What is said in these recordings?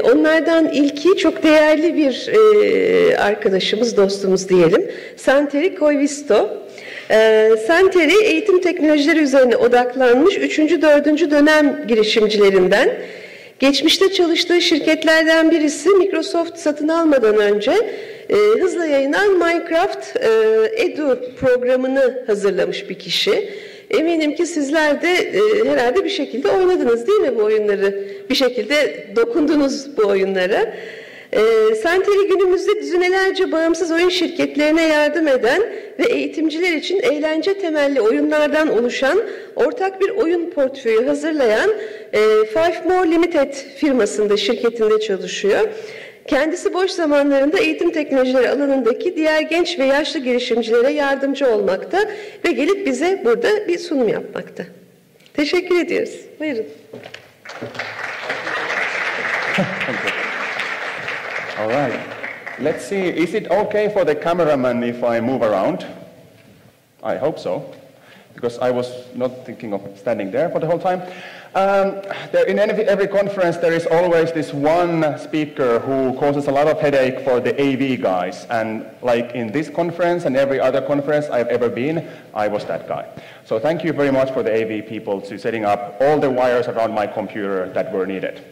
Onlardan ilki çok değerli bir arkadaşımız, dostumuz diyelim. Santeri Koivisto. Santeri eğitim teknolojileri üzerine odaklanmış 3. 4. dönem girişimcilerinden. Geçmişte çalıştığı şirketlerden birisi Microsoft satın almadan önce hızla yayılan Minecraft Edu programını hazırlamış bir kişi. Eminim ki sizler de herhalde bir şekilde oynadınız değil mi bu oyunları? Bir şekilde dokundunuz bu oyunlara. Santeri günümüzde düzinelerce bağımsız oyun şirketlerine yardım eden ve eğitimciler için eğlence temelli oyunlardan oluşan ortak bir oyun portföyü hazırlayan Five More Limited firmasında, şirketinde çalışıyor. Kendisi boş zamanlarında eğitim teknolojileri alanındaki diğer genç ve yaşlı girişimcilere yardımcı olmakta ve gelip bize burada bir sunum yapmakta. Teşekkür ediyoruz. Buyurun. All right. Let's see. Is it okay for the cameraman if I move around? I hope so, because I was not thinking of standing there for the whole time. In every conference, there is always this one speaker who causes a lot of headache for the AV guys. And like in this conference and every other conference I've ever been, I was that guy. So thank you very much for the AV people to setting up all the wires around my computer that were needed.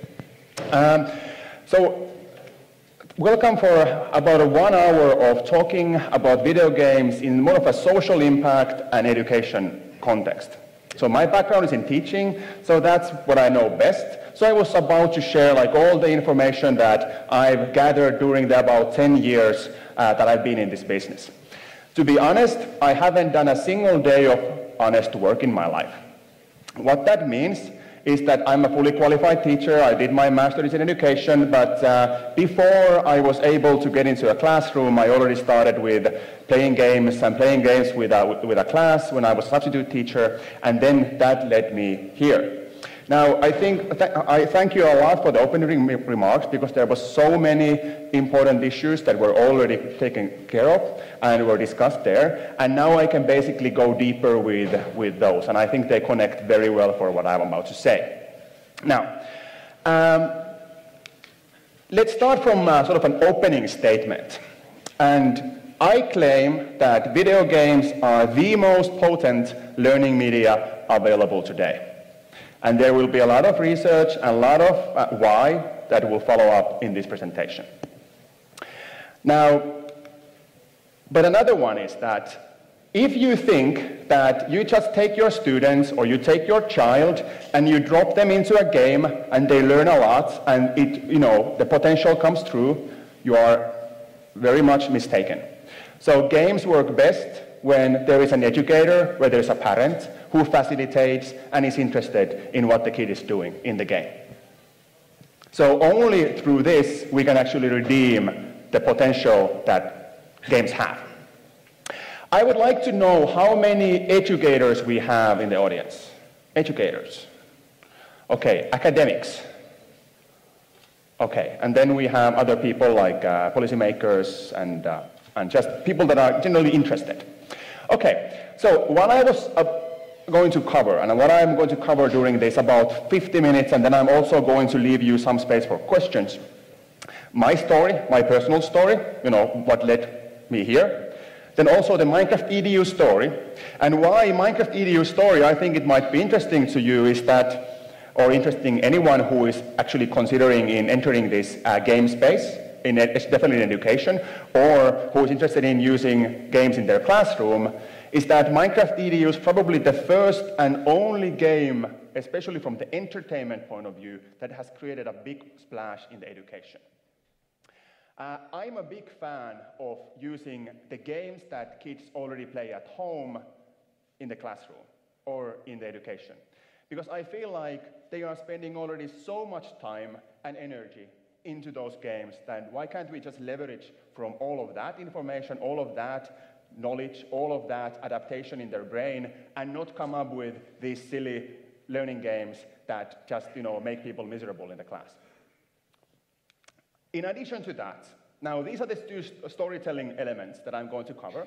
Welcome for about 1 hour of talking about video games in more of a social impact and education context. So my background is in teaching, so that's what I know best. So I was about to share like all the information that I've gathered during the about 10 years that I've been in this business. To be honest, I haven't done a single day of honest work in my life. What that means is that I'm a fully qualified teacher. I did my master's in education, but before I was able to get into a classroom, I already started with playing games with a class when I was a substitute teacher, and then that led me here. Now, I thank you a lot for the opening remarks, because there was so many important issues that were already taken care of and were discussed there, and now I can basically go deeper with those, and I think they connect very well for what I'm about to say. Now, let's start from sort of an opening statement, and I claim that video games are the most potent learning media available today. And there will be a lot of research and a lot of why that will follow up in this presentation. Now, but another one is that if you think that you just take your students or you take your child and you drop them into a game and they learn a lot and the potential comes through, you are very much mistaken. So games work best when there is an educator, where there is a parent who facilitates and is interested in what the kid is doing in the game. So only through this we can actually redeem the potential that games have. I would like to know how many educators we have in the audience. Educators. Okay, academics. Okay, and then we have other people like policymakers and just people that are generally interested. Okay, so what I was going to cover, and what I'm going to cover during this about 50 minutes, and then I'm also going to leave you some space for questions. My story, my personal story, what led me here. Then also the Minecraft EDU story. And why Minecraft EDU story I think it might be interesting to you is that, or interesting anyone who is actually considering in entering this game space, it's definitely in education, or who is interested in using games in their classroom, is that Minecraft EDU is probably the first and only game, especially from the entertainment point of view, that has created a big splash in the education. I'm a big fan of using the games that kids already play at home in the classroom or in the education, because I feel like they are spending already so much time and energy into those games, then why can't we just leverage from all of that information, all of that knowledge, all of that adaptation in their brain, and not come up with these silly learning games that just make people miserable in the class. In addition to that, now these are the two storytelling elements that I'm going to cover.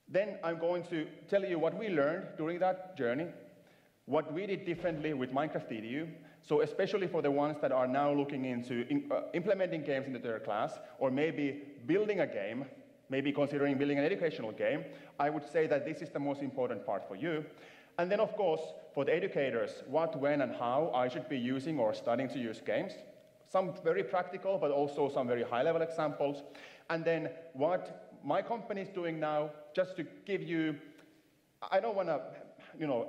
Then I'm going to tell you what we learned during that journey, What we did differently with Minecraft EDU, so especially for the ones that are now looking into implementing games into their class, or maybe building a game, maybe considering building an educational game, I would say that this is the most important part for you. And then, of course, for the educators, what, when, and how I should be using or starting to use games. Some very practical, but also some very high-level examples. And then what my company is doing now, just to give you, I don't want to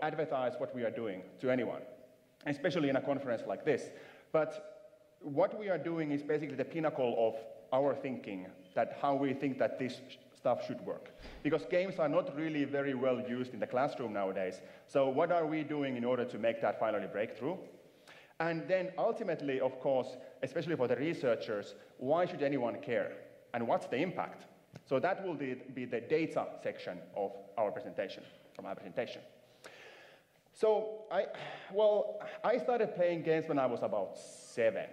advertise what we are doing to anyone, especially in a conference like this. But what we are doing is basically the pinnacle of our thinking, that how we think that this stuff should work. Because games are not really very well used in the classroom nowadays. So what are we doing in order to make that finally break through? And then ultimately, of course, especially for the researchers, why should anyone care? And what's the impact? So that will be the data section of our presentation, from our presentation. So I started playing games when I was about 7.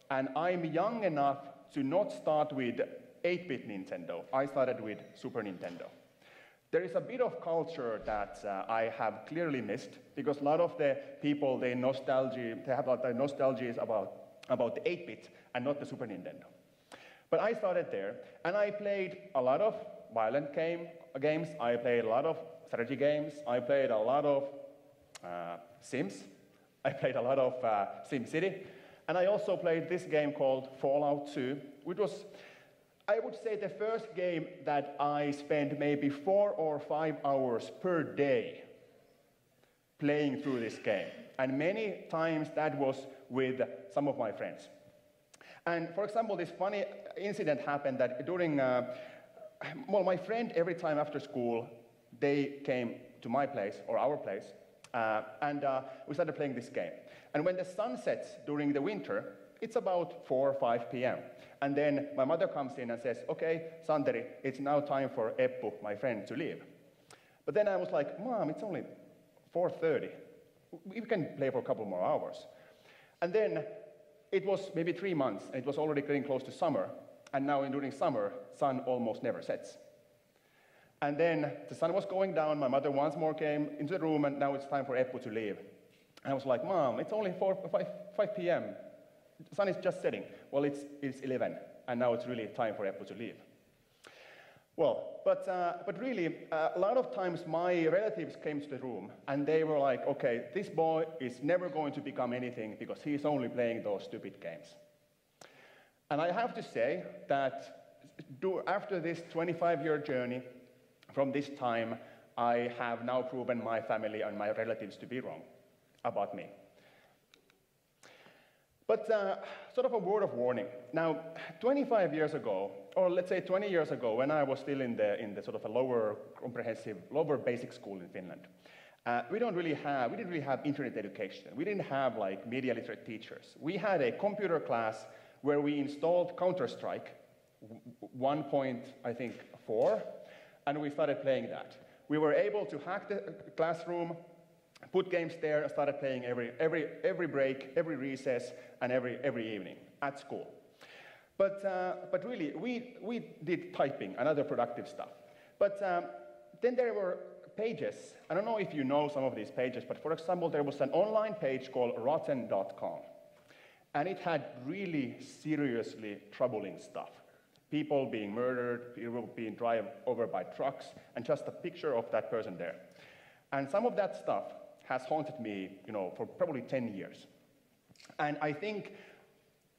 And I'm young enough to not start with 8-bit Nintendo. I started with Super Nintendo. There is a bit of culture that I have clearly missed, because a lot of the people, they have a lot of nostalgia about the 8-bit and not the Super Nintendo. But I started there, and I played a lot of violent games. I played a lot of strategy games. I played a lot of Sims. I played a lot of SimCity. And I also played this game called Fallout 2, which was, I would say, the first game that I spent maybe 4 or 5 hours per day playing through this game. And many times that was with some of my friends. And for example, this funny incident happened that during, my friend, every time after school, they came to my place, or our place, and we started playing this game. And when the sun sets during the winter, it's about 4 or 5 p.m. And then my mother comes in and says, okay, Santeri, it's now time for Eppu, my friend, to leave. But then I was like, Mom, it's only 4:30. We can play for a couple more hours. And then it was maybe 3 months, and it was already getting close to summer. And now during summer, sun almost never sets. And then the sun was going down, my mother once more came into the room, and now it's time for Eppu to leave. And I was like, Mom, it's only 5 p.m. The sun is just setting. Well, it's 11, and now it's really time for Eppu to leave. Well, but really, a lot of times my relatives came to the room, and they were like, okay, this boy is never going to become anything because he's only playing those stupid games. And I have to say that after this 25-year journey, from this time, I have now proven my family and my relatives to be wrong about me. But sort of a word of warning. Now, 25 years ago, or let's say 20 years ago, when I was still in the sort of a lower basic school in Finland, we didn't really have internet education. We didn't have like media literate teachers. We had a computer class where we installed Counter-Strike 1.4, and we started playing that. We were able to hack the classroom, put games there, and started playing every break, every recess, and every evening at school. But really, we did typing and other productive stuff. But then there were pages. I don't know if you know some of these pages, but for example, there was an online page called rotten.com. And it had really seriously troubling stuff. People being murdered, people being driven over by trucks, and just a picture of that person there. And some of that stuff has haunted me, for probably 10 years. And I think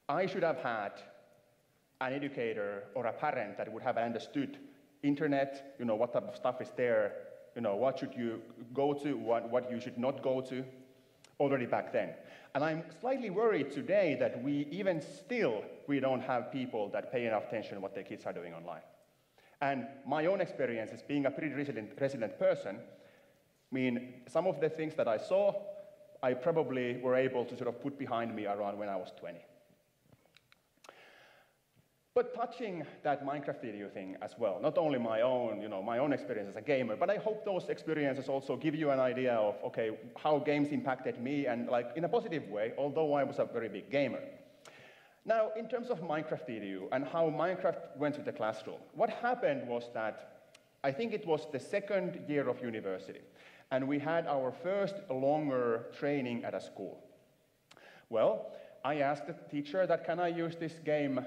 I should have had an educator or a parent that would have understood internet, what type of stuff is there, what should you go to, what you should not go to, already back then. And I'm slightly worried today that we don't have people that pay enough attention to what their kids are doing online. And my own experience is being a pretty resilient person. I mean, some of the things that I saw, I probably were able to sort of put behind me around when I was 20. But touching that Minecraft video thing as well, not only my own experience as a gamer, but I hope those experiences also give you an idea of, okay, how games impacted me, and like in a positive way, although I was a very big gamer. Now, in terms of Minecraft video and how Minecraft went to the classroom, what happened was that I think it was the second year of university. And we had our first longer training at a school. Well, I asked the teacher that, can I use this game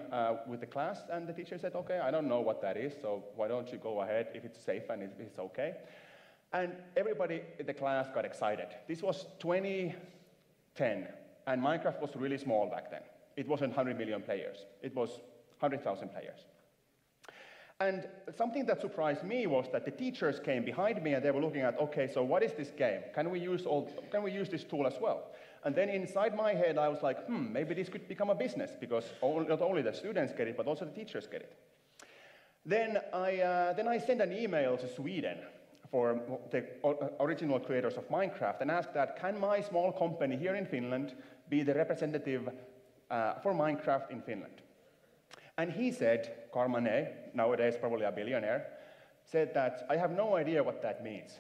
with the class? And the teacher said, okay, I don't know what that is, so why don't you go ahead if it's safe and if it's okay. And everybody in the class got excited. This was 2010, and Minecraft was really small back then. It wasn't 100 million players. It was 100,000 players. And something that surprised me was that the teachers came behind me and they were looking at, okay, so what is this game? Can we use this tool as well? And then inside my head, I was like, maybe this could become a business, because not only the students get it, but also the teachers get it. Then I sent an email to Sweden for the original creators of Minecraft and asked that, can my small company here in Finland be the representative for Minecraft in Finland? And he said, Carmane, nowadays probably a billionaire, said that, I have no idea what that means.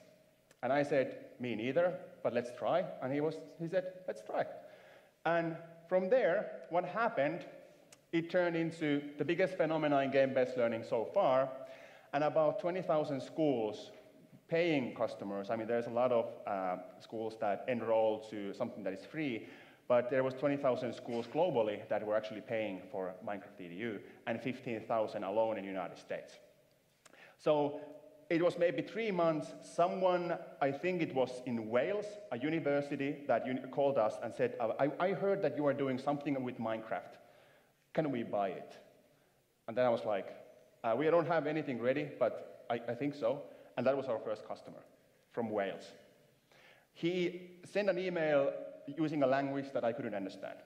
And I said, me neither, but let's try. And he said, let's try. And from there, what happened, it turned into the biggest phenomenon in game-based learning so far, and about 20,000 schools paying customers. I mean, there's a lot of schools that enroll to something that is free, but there was 20,000 schools globally that were actually paying for Minecraft EDU, and 15,000 alone in the United States. So it was maybe 3 months, someone, I think it was in Wales, a university that called us and said, I heard that you are doing something with Minecraft. Can we buy it? And then I was like, we don't have anything ready, but I think so. And that was our first customer from Wales. He sent an email using a language that I couldn't understand.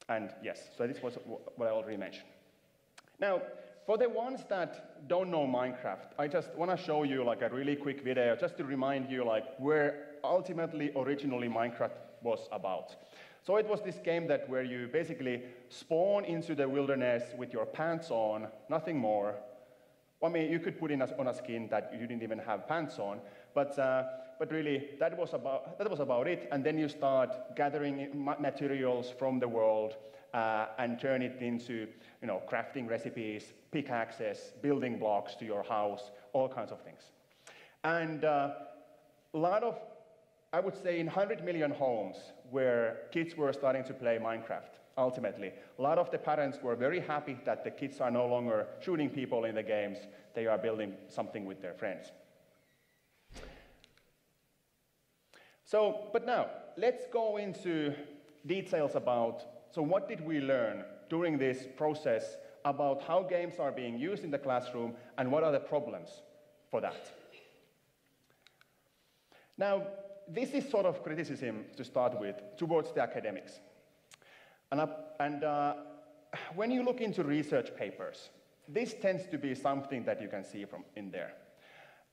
And yes, so this was what I already mentioned. Now, for the ones that don't know Minecraft, I just want to show you like a really quick video just to remind you like where ultimately, originally Minecraft was about. So it was this game where you basically spawn into the wilderness with your pants on, nothing more. I mean, you could put in on a skin that you didn't even have pants on, but really that was about it. And then you start gathering materials from the world and turn it into, crafting recipes, pickaxes, building blocks to your house, all kinds of things. And a lot of, I would say, in 100 million homes where kids were starting to play Minecraft. Ultimately, a lot of the parents were very happy that the kids are no longer shooting people in the games, they are building something with their friends. So, but now, let's go into details about, so what did we learn during this process about how games are being used in the classroom and what are the problems for that? Now, this is sort of criticism to start with towards the academics. And when you look into research papers, this tends to be something that you can see from in there.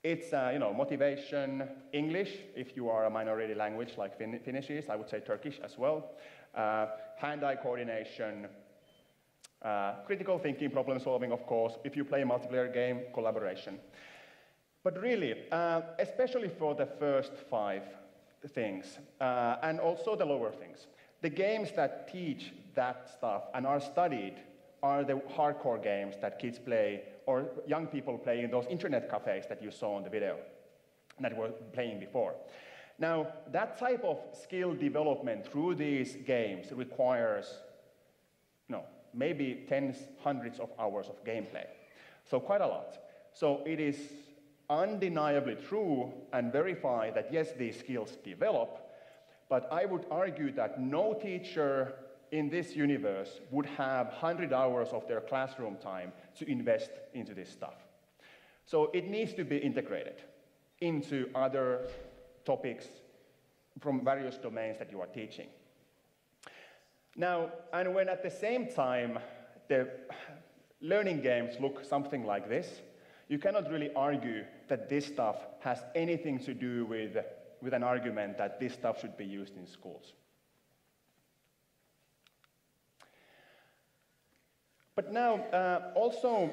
It's motivation, English, if you are a minority language like Finnish is, I would say Turkish as well, hand-eye coordination, critical thinking, problem solving, of course, if you play a multiplayer game, collaboration. But really, especially for the first 5 things, and also the lower things, the games that teach that stuff and are studied are the hardcore games that kids play or young people play in those internet cafes that you saw in the video that were playing before. Now, that type of skill development through these games requires maybe tens, hundreds of hours of gameplay. So quite a lot. So it is undeniably true and verified that yes, these skills develop, but I would argue that no teacher in this universe would have 100 hours of their classroom time to invest into this stuff. So it needs to be integrated into other topics from various domains that you are teaching. Now, and when at the same time the learning games look something like this, you cannot really argue that this stuff has anything to do with an argument that this stuff should be used in schools. But now, also,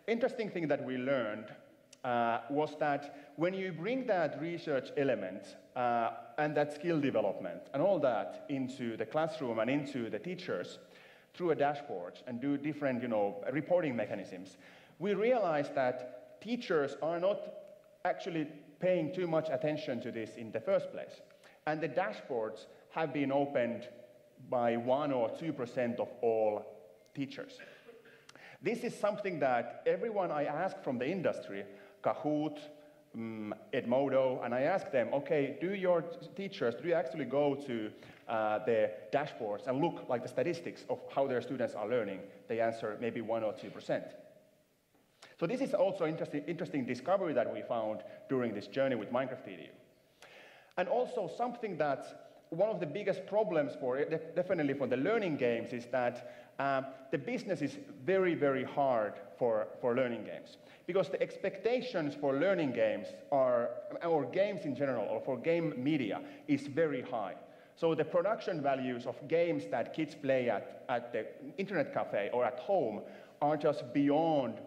interesting thing that we learned was that when you bring that research element and that skill development and all that into the classroom and into the teachers through a dashboard and do different, reporting mechanisms, we realized that teachers are not actually paying too much attention to this in the first place. And the dashboards have been opened by 1 or 2% of all teachers. This is something that everyone I ask from the industry, Kahoot, Edmodo, and I ask them, okay, do your teachers, do you actually go to the dashboards and look like the statistics of how their students are learning? They answer maybe 1 or 2%. So this is also interesting discovery that we found during this journey with Minecraft Edu. And also something that one of the biggest problems for it, definitely for the learning games, is that the business is very, very hard for learning games. Because the expectations for learning games or games in general, or for game media, is very high. So the production values of games that kids play at the internet cafe or at home are just beyond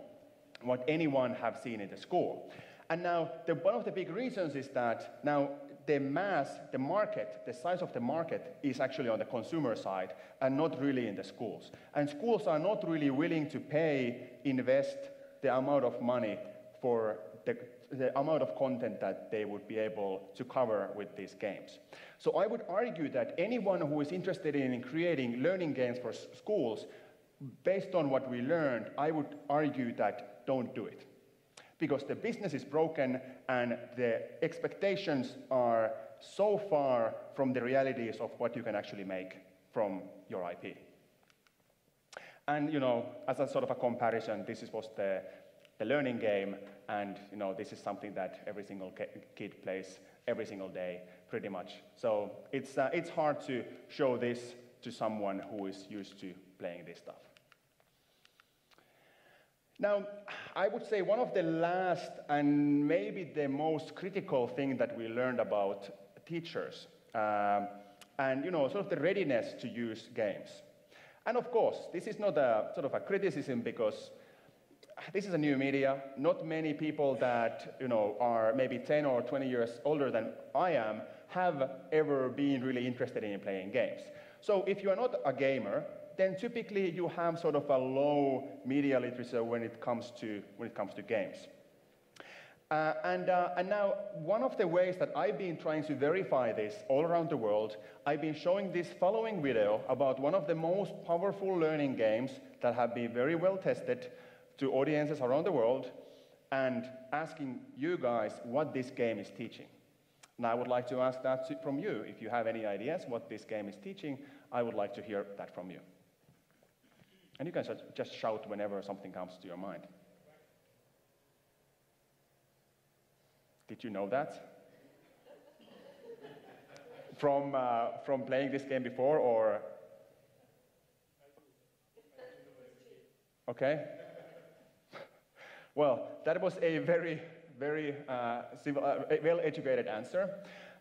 what anyone have seen in the school. And now, one of the big reasons is that now the market, the size of the market is actually on the consumer side and not really in the schools. And schools are not really willing to invest the amount of money for the amount of content that they would be able to cover with these games. So I would argue that anyone who is interested in creating learning games for schools, based on what we learned, I would argue that don't do it. Because the business is broken and the expectations are so far from the realities of what you can actually make from your IP. And, you know, as a sort of a comparison, this was the learning game, and, you know, this is something that every single kid plays every single day, pretty much. So it's hard to show this to someone who is used to playing this stuff. Now, I would say one of the last and maybe the most critical thing that we learned about teachers, and, you know, sort of the readiness to use games. And of course, this is not a sort of a criticism, because this is a new media. Not many people that, you know, are maybe 10 or 20 years older than I am have ever been really interested in playing games. So if you are not a gamer, then typically you have sort of a low media literacy when it comes to games. And now, one of the ways that I've been trying to verify this all around the world, I've been showing this following video about one of the most powerful learning games that have been very well tested to audiences around the world, and asking you guys what this game is teaching. Now, I would like to ask that from you. If you have any ideas what this game is teaching, I would like to hear that from you. And you can just shout whenever something comes to your mind. Did you know that? From playing this game before, or? Okay. Well, that was a very, very well-educated answer.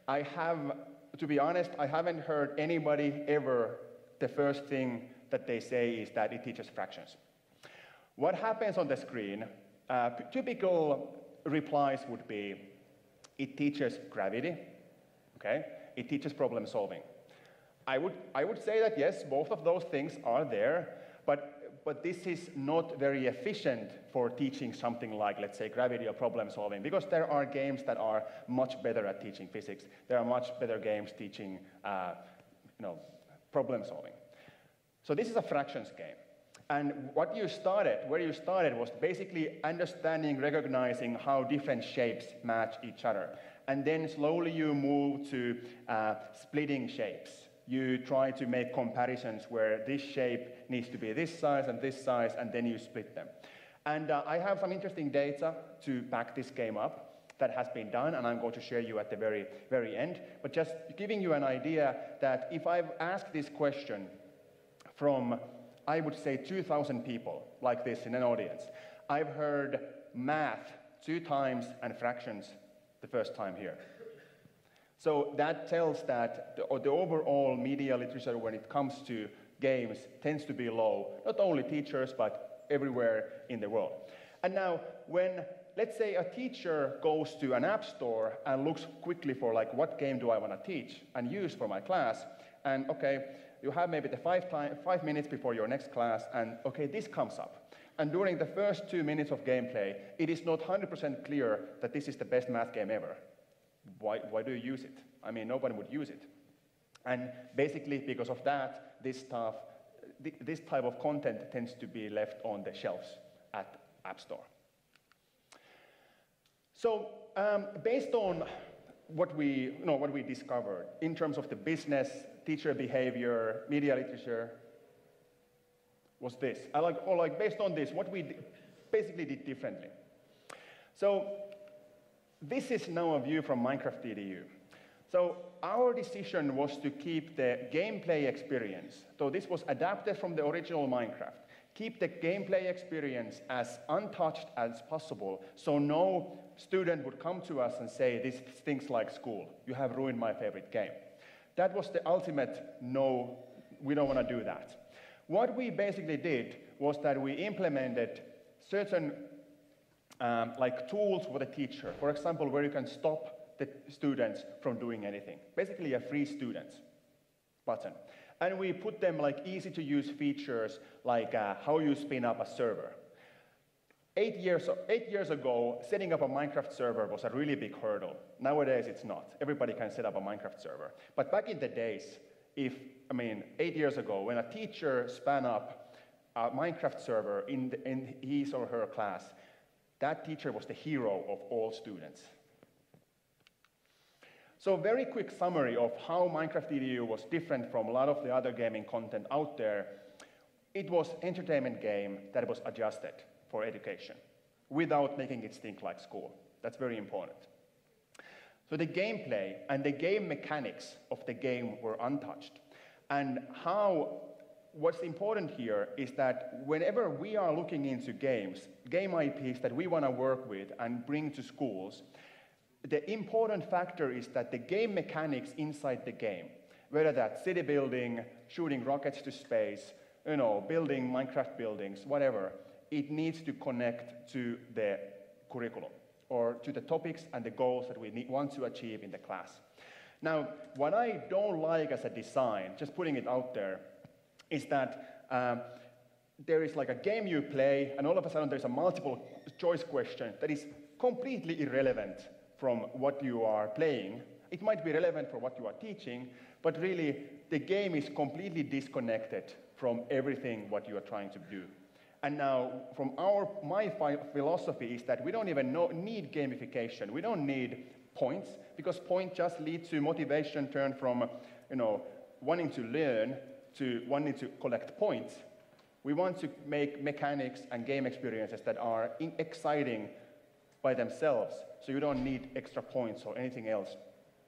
To be honest, I haven't heard anybody ever, the first thing that they say is that it teaches fractions. What happens on the screen, typical replies would be, it teaches gravity, okay? It teaches problem solving. I would say that yes, both of those things are there, but this is not very efficient for teaching something like, let's say, gravity or problem solving, because there are games that are much better at teaching physics. There are much better games teaching, problem solving. So this is a fractions game. And where you started was basically understanding, recognizing how different shapes match each other. And then slowly you move to splitting shapes. You try to make comparisons where this shape needs to be this size, and then you split them. And I have some interesting data to back this game up that has been done, and I'm going to share you at the very, very end. But just giving you an idea that if I've asked this question from, I would say, 2,000 people like this in an audience, I've heard math 2 times and fractions the first time here. So that tells that the overall media literature when it comes to games tends to be low, not only teachers, but everywhere in the world. And now, when, let's say, a teacher goes to an app store and looks quickly for, like, what game do I want to teach and use for my class, and, okay, you have maybe the 5 minutes before your next class, and, okay, this comes up. And during the first 2 minutes of gameplay, it is not 100% clear that this is the best math game ever. Why do you use it? I mean, nobody would use it. And basically, because of that, this type of content tends to be left on the shelves at App Store. So, based on what we discovered in terms of the business, teacher behavior, media literature, was this. Based on this, what we basically did differently. So, this is now a view from Minecraft EDU. So our decision was to keep the gameplay experience. So this was adapted from the original Minecraft. Keep the gameplay experience as untouched as possible, so no student would come to us and say, this stinks like school. You have ruined my favorite game. That was the ultimate no, we don't want to do that. What we basically did was that we implemented certain tools for the teacher. For example, where you can stop the students from doing anything. Basically a free students button. And we put them easy to use features like how you spin up a server. 8 years ago, setting up a Minecraft server was a really big hurdle. Nowadays it's not. Everybody can set up a Minecraft server. But back in the days, 8 years ago, when a teacher spun up a Minecraft server in his or her class, that teacher was the hero of all students. So very quick summary of how Minecraft EDU was different from a lot of the other gaming content out there. It was an entertainment game that was adjusted for education without making it stink like school. That's very important. So the gameplay and the game mechanics of the game were untouched. And what's important here is that whenever we are looking into games, game IPs that we want to work with and bring to schools, the important factor is that the game mechanics inside the game, whether that's city building, shooting rockets to space, building Minecraft buildings, whatever, it needs to connect to the curriculum or to the topics and the goals that we want to achieve in the class. Now, what I don't like as a design, just putting it out there, is that there is a game you play and all of a sudden there's a multiple choice question that is completely irrelevant from what you are playing. It might be relevant for what you are teaching, but really the game is completely disconnected from everything what you are trying to do. And now, from my philosophy is that we don't even need gamification. We don't need points, because points just lead to motivation turn from wanting to learn to wanting to collect points. We want to make mechanics and game experiences that are exciting by themselves, so you don't need extra points or anything else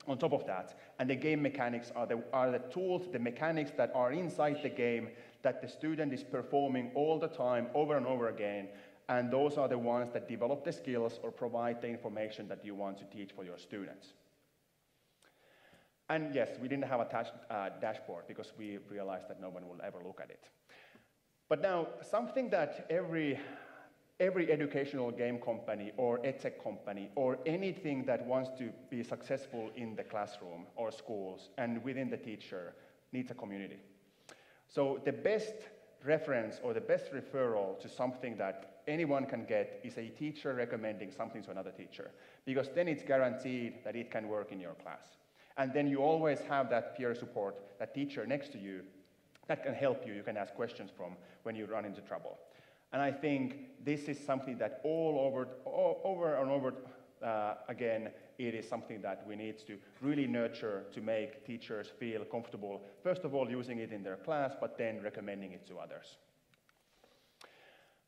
on top of that. And the game mechanics are the tools, the mechanics that are inside the game that the student is performing all the time, over and over again, and those are the ones that develop the skills or provide the information that you want to teach for your students. And yes, we didn't have a dashboard because we realized that no one will ever look at it. But now, something that every educational game company or edtech company or anything that wants to be successful in the classroom or schools and within the teacher needs a community. So the best reference or the best referral to something that anyone can get is a teacher recommending something to another teacher, because then it's guaranteed that it can work in your class. And then you always have that peer support, that teacher next to you that can help you, you can ask questions from when you run into trouble. And I think this is something that over and over again, it is something that we need to really nurture to make teachers feel comfortable, first of all, using it in their class, but then recommending it to others.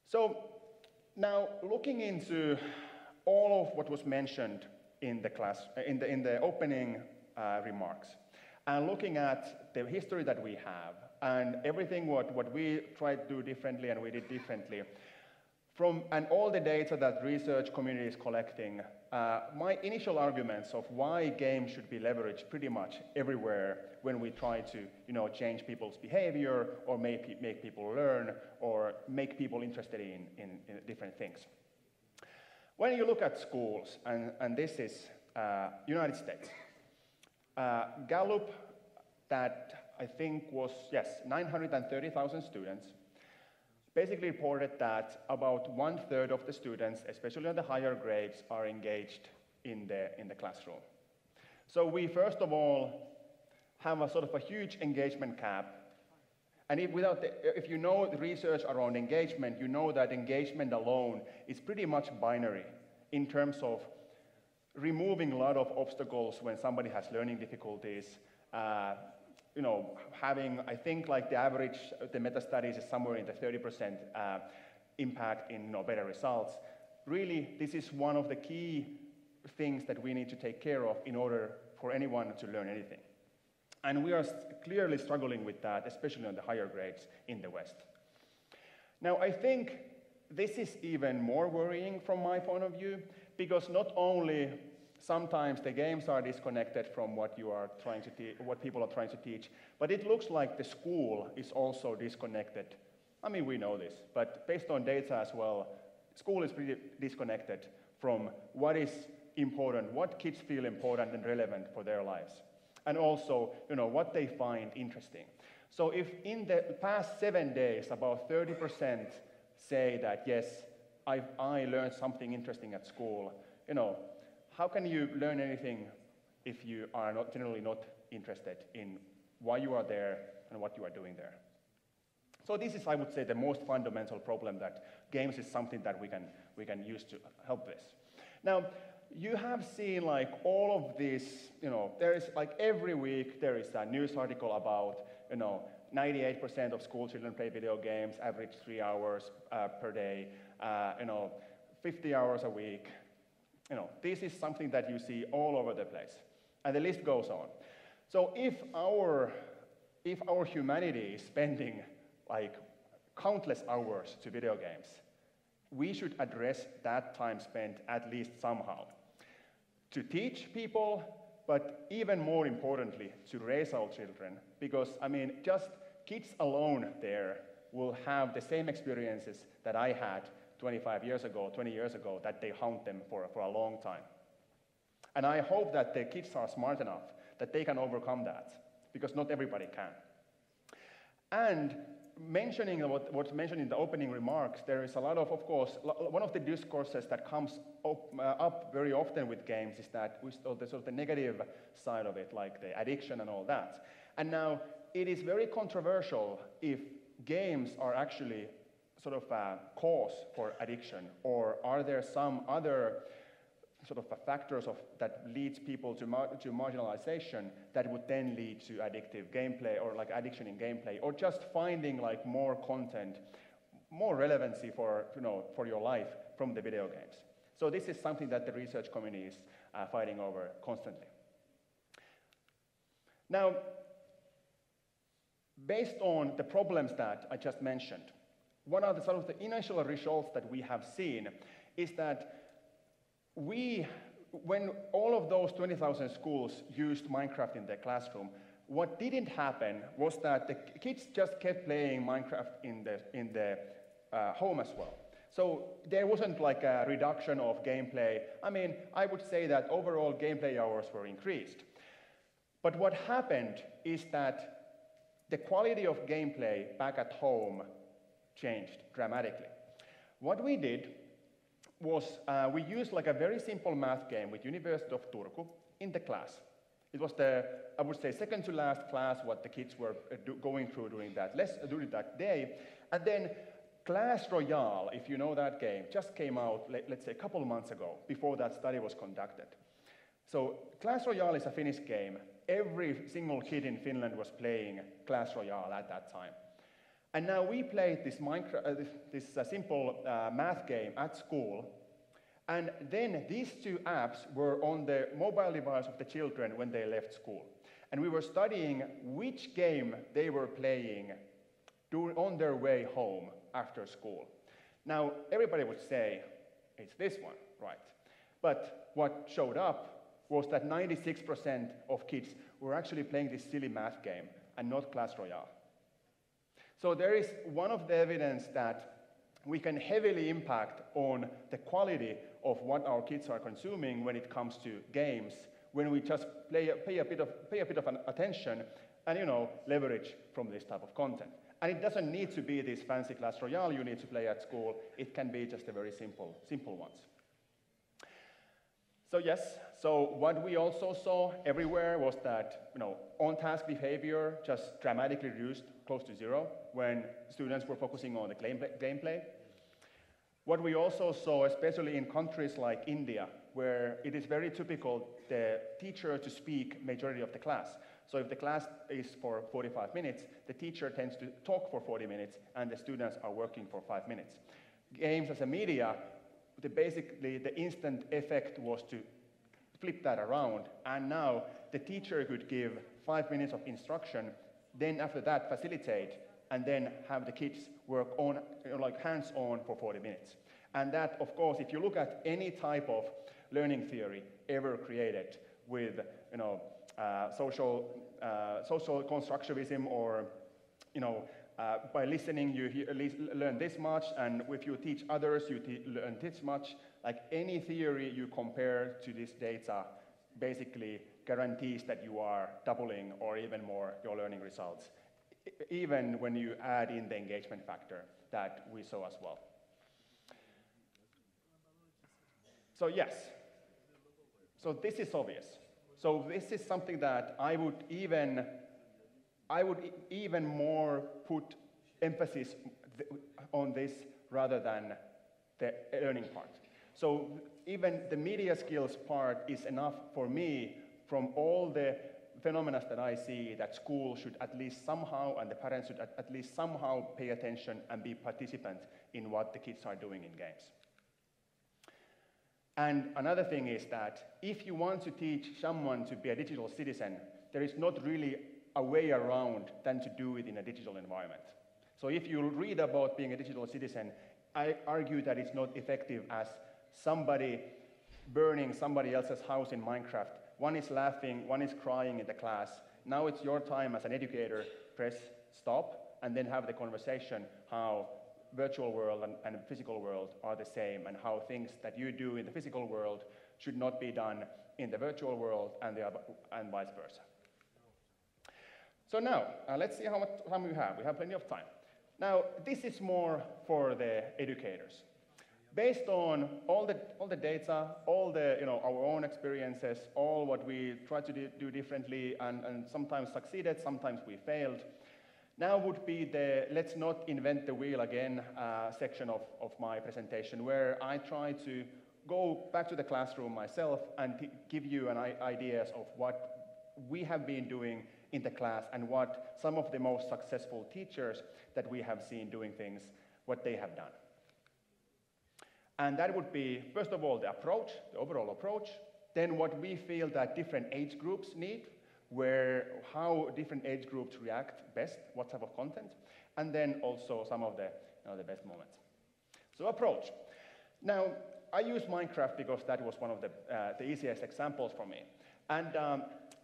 So now, looking into all of what was mentioned in the class, in the opening remarks, and looking at the history that we have and everything what we tried to do differently and we did differently, and all the data that research community is collecting, my initial arguments of why games should be leveraged pretty much everywhere when we try to change people's behavior or make people learn or make people interested in different things. When you look at schools, and this is United States, Gallup, that I think was, yes, 930,000 students. basically reported that about 1/3 of the students, especially on the higher grades, are engaged in the classroom. So we first of all have a sort of a huge engagement gap. And if you know the research around engagement, you know that engagement alone is pretty much binary in terms of removing a lot of obstacles when somebody has learning difficulties. Having, I think, like the average, the meta-studies is somewhere in the 30% impact in better results. Really, this is one of the key things that we need to take care of in order for anyone to learn anything. And we are clearly struggling with that, especially on the higher grades in the West. Now, I think this is even more worrying from my point of view, because not only sometimes the games are disconnected from what you are trying to what people are trying to teach, but it looks like the school is also disconnected. I mean, we know this, but based on data as well, school is pretty disconnected from what is important, what kids feel important and relevant for their lives, and also, what they find interesting. So if in the past 7 days, about 30% say that, yes, I learned something interesting at school, how can you learn anything if you are generally not interested in why you are there and what you are doing there? So this is, I would say, the most fundamental problem, that games is something that we can use to help this. Now, you have seen like all of this, there is like every week there is a news article about, 98% of school children play video games, average 3 hours per day, 50 hours a week. This is something that you see all over the place, and the list goes on. So if our humanity is spending like countless hours to video games, we should address that time spent at least somehow to teach people, but even more importantly, to raise our children. Because, just kids alone there will have the same experiences that I had 25 years ago, 20 years ago, that they haunt them for a long time. And I hope that the kids are smart enough that they can overcome that, because not everybody can. And mentioning what's mentioned in the opening remarks, there is a lot of course, one of the discourses that comes up very often with games is that we saw the sort of the negative side of it, like the addiction and all that. And now, it is very controversial if games are actually sort of a cause for addiction, or are there some other sort of factors that leads people to marginalization that would then lead to addictive gameplay, or like addiction in gameplay, or just finding like more content, more relevancy for your life from the video games. So this is something that the research community is fighting over constantly. Now, based on the problems that I just mentioned, one of the sort of the initial results that we have seen is that when all of those 20,000 schools used Minecraft in their classroom, what didn't happen was that the kids just kept playing Minecraft in the home as well. So there wasn't like a reduction of gameplay. I would say that overall gameplay hours were increased. But what happened is that the quality of gameplay back at home changed dramatically. What we did was we used like a very simple math game with University of Turku in the class. It was the, I would say, second to last class what the kids were going through during that day. And then Clash Royale, if you know that game, just came out, let's say, a couple of months ago, before that study was conducted. So Clash Royale is a Finnish game. Every single kid in Finland was playing Clash Royale at that time. And now we played this simple math game at school, and then these two apps were on the mobile device of the children when they left school. And we were studying which game they were playing on their way home after school. Now, everybody would say, it's this one, right? But what showed up was that 96% of kids were actually playing this silly math game and not Clash Royale. So there is one of the evidence that we can heavily impact on the quality of what our kids are consuming when it comes to games, when we just pay a bit of attention and leverage from this type of content. And it doesn't need to be this fancy Clash Royale you need to play at school. It can be just a very simple ones. So yes, so what we also saw everywhere was that on-task behavior just dramatically reduced close to zero when students were focusing on the gameplay. What we also saw, especially in countries like India, where it is very typical the teacher to speak majority of the class. So if the class is for 45 minutes, the teacher tends to talk for 40 minutes and the students are working for 5 minutes. Games as a media, basically the instant effect was to flip that around, and now the teacher could give 5 minutes of instruction, then after that facilitate, and then have the kids work on, like hands-on for 40 minutes. And that, of course, if you look at any type of learning theory ever created with, social constructivism, or, by listening you learn this much, and if you teach others, you learn this much. Like any theory you compare to this data basically guarantees that you are doubling or even more your learning results, even when you add in the engagement factor that we saw as well. So yes, so this is obvious. So this is something that I would even more put emphasis on this rather than the learning part. So even the media skills part is enough for me from all the phenomena that I see that school should at least somehow, and the parents should at least somehow pay attention and be participant in what the kids are doing in games. And another thing is that if you want to teach someone to be a digital citizen, there is not really a way around than to do it in a digital environment. So if you read about being a digital citizen, I argue that it's not effective as somebody burning somebody else's house in Minecraft. One is laughing, one is crying in the class. Now it's your time as an educator, press stop, and then have the conversation how virtual world and physical world are the same, and how things that you do in the physical world should not be done in the virtual world, and vice versa. So now, let's see how much time we have. We have plenty of time. Now, this is more for the educators. Based on all the data, all the our own experiences, all what we tried to do differently, and sometimes succeeded, sometimes we failed. Now would be the let's not invent the wheel again section of my presentation, where I try to go back to the classroom myself and give you ideas of what we have been doing in the class and what some of the most successful teachers that we have seen doing things, what they have done. And that would be, first of all, the approach, the overall approach, then what we feel that different age groups need, how different age groups react best, what type of content, and then also some of the, the best moments. So approach. Now, I use Minecraft because that was one of the easiest examples for me. And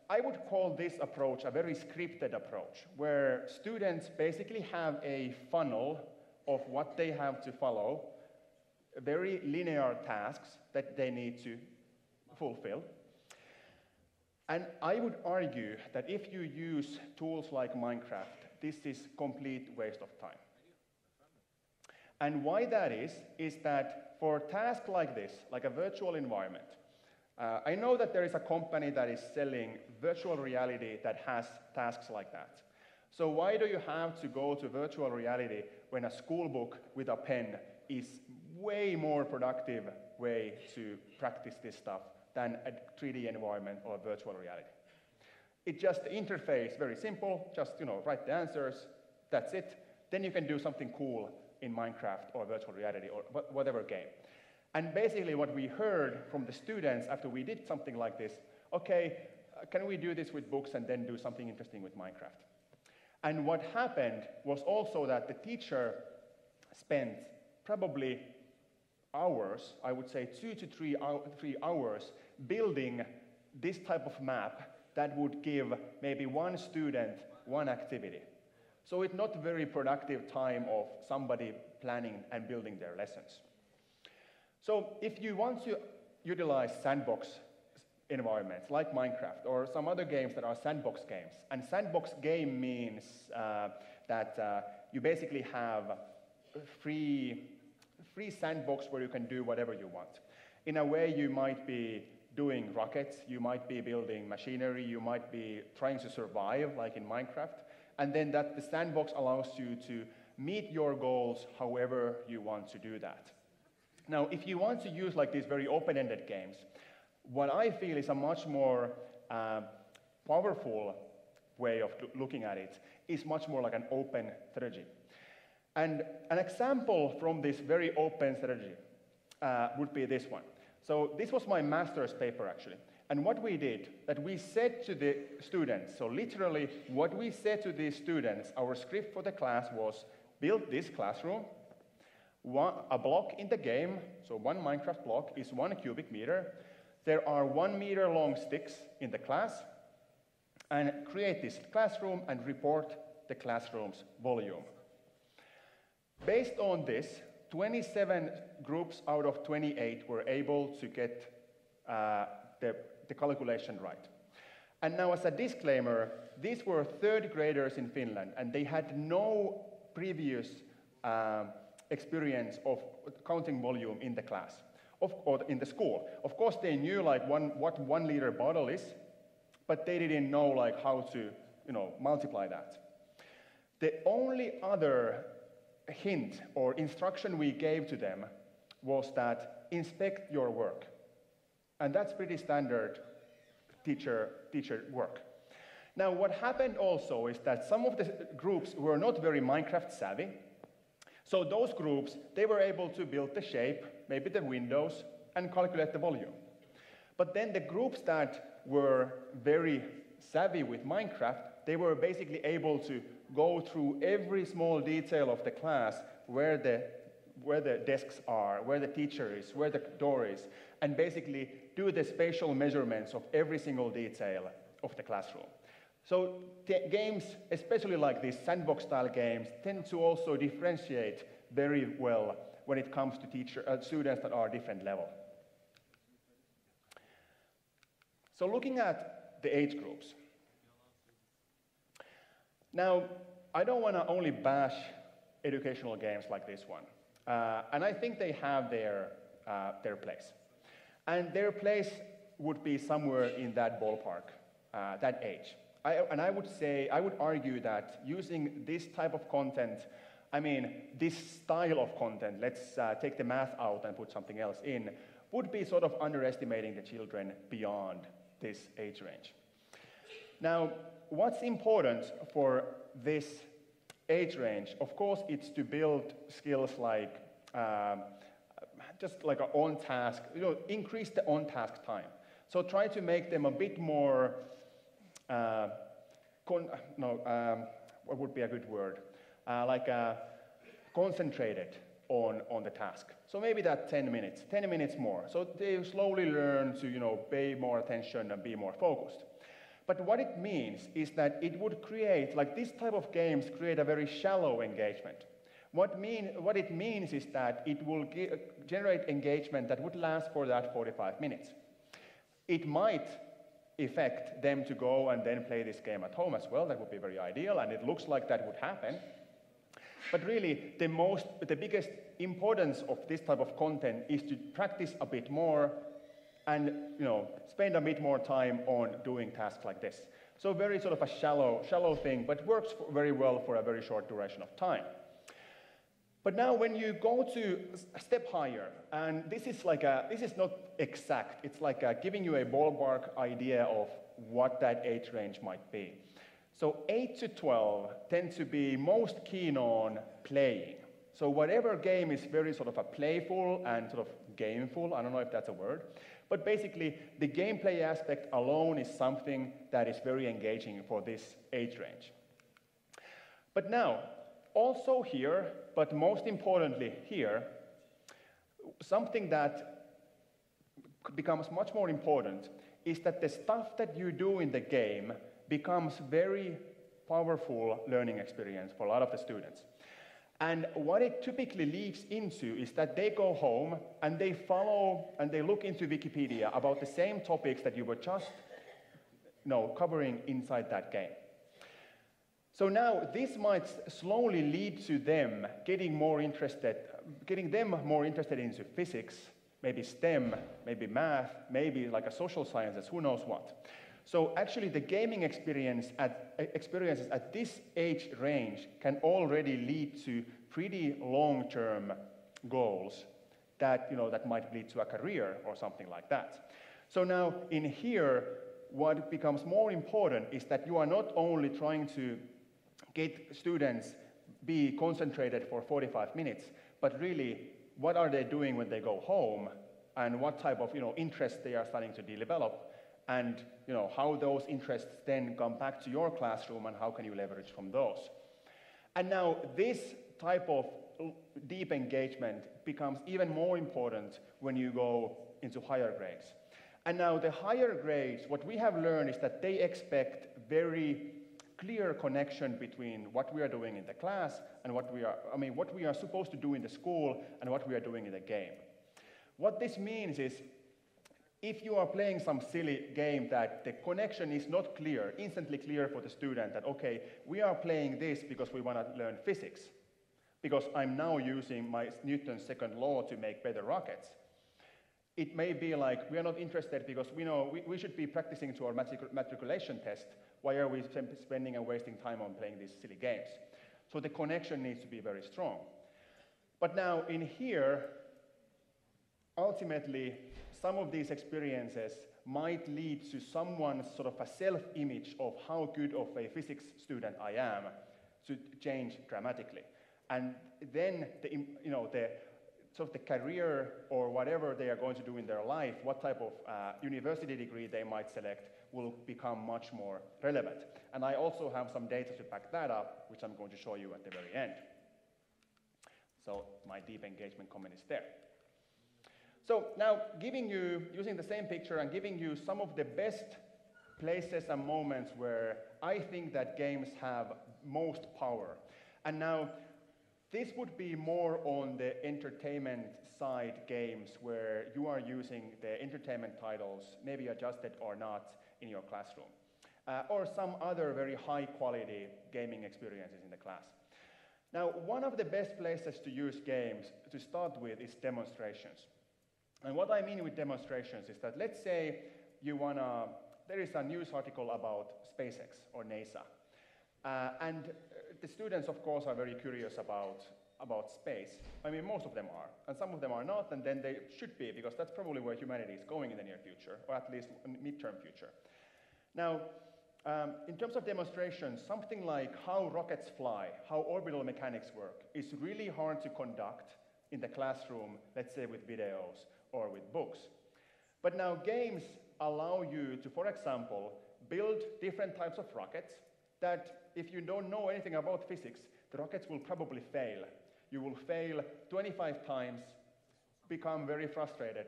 I would call this approach a very scripted approach, where students basically have a funnel of what they have to follow, very linear tasks that they need to fulfill. And I would argue that if you use tools like Minecraft, this is complete waste of time. And why that is that for tasks like this, like a virtual environment, I know that there is a company that is selling virtual reality that has tasks like that. So why do you have to go to virtual reality when a school book with a pen is way more productive way to practice this stuff than a 3D environment or virtual reality? It just, the interface, very simple, just write the answers, that's it. Then you can do something cool in Minecraft or virtual reality or whatever game. And basically what we heard from the students after we did something like this, okay, can we do this with books and then do something interesting with Minecraft? And what happened was also that the teacher spent probably hours, I would say 2 to 3 hours, building this type of map that would give maybe one student one activity. So it's not very productive time of somebody planning and building their lessons. So if you want to utilize sandbox environments like Minecraft or some other games that are sandbox games. And sandbox game means that you basically have free sandbox where you can do whatever you want. In a way, you might be doing rockets, you might be building machinery, you might be trying to survive, like in Minecraft, and then the sandbox allows you to meet your goals however you want to do that. Now, if you want to use like these very open-ended games, what I feel is a much more powerful way of looking at it is much more like an open strategy. And an example from this very open strategy would be this one. So this was my master's paper, actually. And what we did, that we said to the students, so literally what we said to these students, our script for the class was, build this classroom, a block in the game, so one Minecraft block is 1 cubic meter. There are 1 meter long sticks in the class, and create this classroom and report the classroom's volume. Based on this, 27 groups out of 28 were able to get the calculation right. And now as a disclaimer, these were third graders in Finland, and they had no previous experience of counting volume in the class, or in the school. Of course, they knew like what 1 liter bottle is, but they didn't know like how to multiply that. The only other hint or instruction we gave to them was that inspect your work. And that's pretty standard teacher work. Now, what happened also is that some of the groups were not very Minecraft savvy. So those groups, they were able to build the shape, maybe the windows, and calculate the volume. But then the groups that were very savvy with Minecraft, they were basically able to go through every small detail of the class, where the desks are, where the teacher is, where the door is, and basically do the spatial measurements of every single detail of the classroom. So games, especially like these sandbox-style games, tend to also differentiate very well when it comes to students that are different level. So looking at the age groups. Now, I don't want to only bash educational games like this one. And I think they have their place. And their place would be somewhere in that ballpark, that age. I would argue that using this type of content, this style of content, let's take the math out and put something else in, would be sort of underestimating the children beyond this age range. Now, what's important for this age range, of course, it's to build skills like just like an on-task, increase the on-task time. So try to make them a bit more, what would be a good word? Concentrated on the task. So maybe that 10 minutes more. So they slowly learn to, pay more attention and be more focused. But what it means is that it would create, like this type of games create a very shallow engagement. What it means is that it will generate engagement that would last for that 45 minutes. It might affect them to go and then play this game at home as well. That would be very ideal, and it looks like that would happen. But really, the biggest importance of this type of content is to practice a bit more and spend a bit more time on doing tasks like this. So very sort of a shallow thing, but works very well for a very short duration of time. But now when you go to a step higher, and this is not exact, it's like giving you a ballpark idea of what that age range might be. So 8 to 12 tend to be most keen on playing. So whatever game is very sort of a playful and sort of gameful, I don't know if that's a word, but basically the gameplay aspect alone is something that is very engaging for this age range. But now, also here, but most importantly here, something that becomes much more important is that the stuff that you do in the game becomes very powerful learning experience for a lot of the students. And what it typically leads into is that they go home and they follow and they look into Wikipedia about the same topics that you were just covering inside that game. So now this might slowly lead to them getting them more interested into physics, maybe STEM, maybe math, maybe like a social sciences, who knows what. So actually the gaming experiences at this age range can already lead to pretty long-term goals that, that might lead to a career or something like that. So now in here, what becomes more important is that you are not only trying to get students be concentrated for 45 minutes, but really what are they doing when they go home and what type of interests they are starting to develop, and how those interests then come back to your classroom and how can you leverage from those. And now this type of deep engagement becomes even more important when you go into higher grades. And now the higher grades, what we have learned is that they expect very clear connection between what we are doing in the class and what we are supposed to do in the school and what we are doing in the game. What this means is, if you are playing some silly game that the connection is not clear, instantly clear for the student that, okay, we are playing this because we want to learn physics, because I'm now using my Newton's second law to make better rockets. It may be like, we are not interested because we know we should be practicing to our matriculation test. Why are we spending and wasting time on playing these silly games? So the connection needs to be very strong. But now in here, ultimately, some of these experiences might lead to someone's sort of a self-image of how good of a physics student I am to change dramatically. And then the career or whatever they are going to do in their life, what type of university degree they might select, will become much more relevant. And I also have some data to back that up, which I'm going to show you at the very end. So my deep engagement comment is there. So now using the same picture and giving you some of the best places and moments where I think that games have most power. And now this would be more on the entertainment side games where you are using the entertainment titles, maybe adjusted or not, in your classroom. Or some other very high quality gaming experiences in the class. Now, one of the best places to use games to start with is demonstrations. And what I mean with demonstrations is that, let's say there is a news article about SpaceX or NASA. And the students, of course, are very curious about space. I mean, most of them are, and some of them are not, and then they should be, because that's probably where humanity is going in the near future, or at least in the midterm future. Now, in terms of demonstrations, something like how rockets fly, how orbital mechanics work, is really hard to conduct in the classroom, let's say with videos or with books. But now games allow you to, for example, build different types of rockets that, if you don't know anything about physics, the rockets will probably fail. You will fail 25 times, become very frustrated,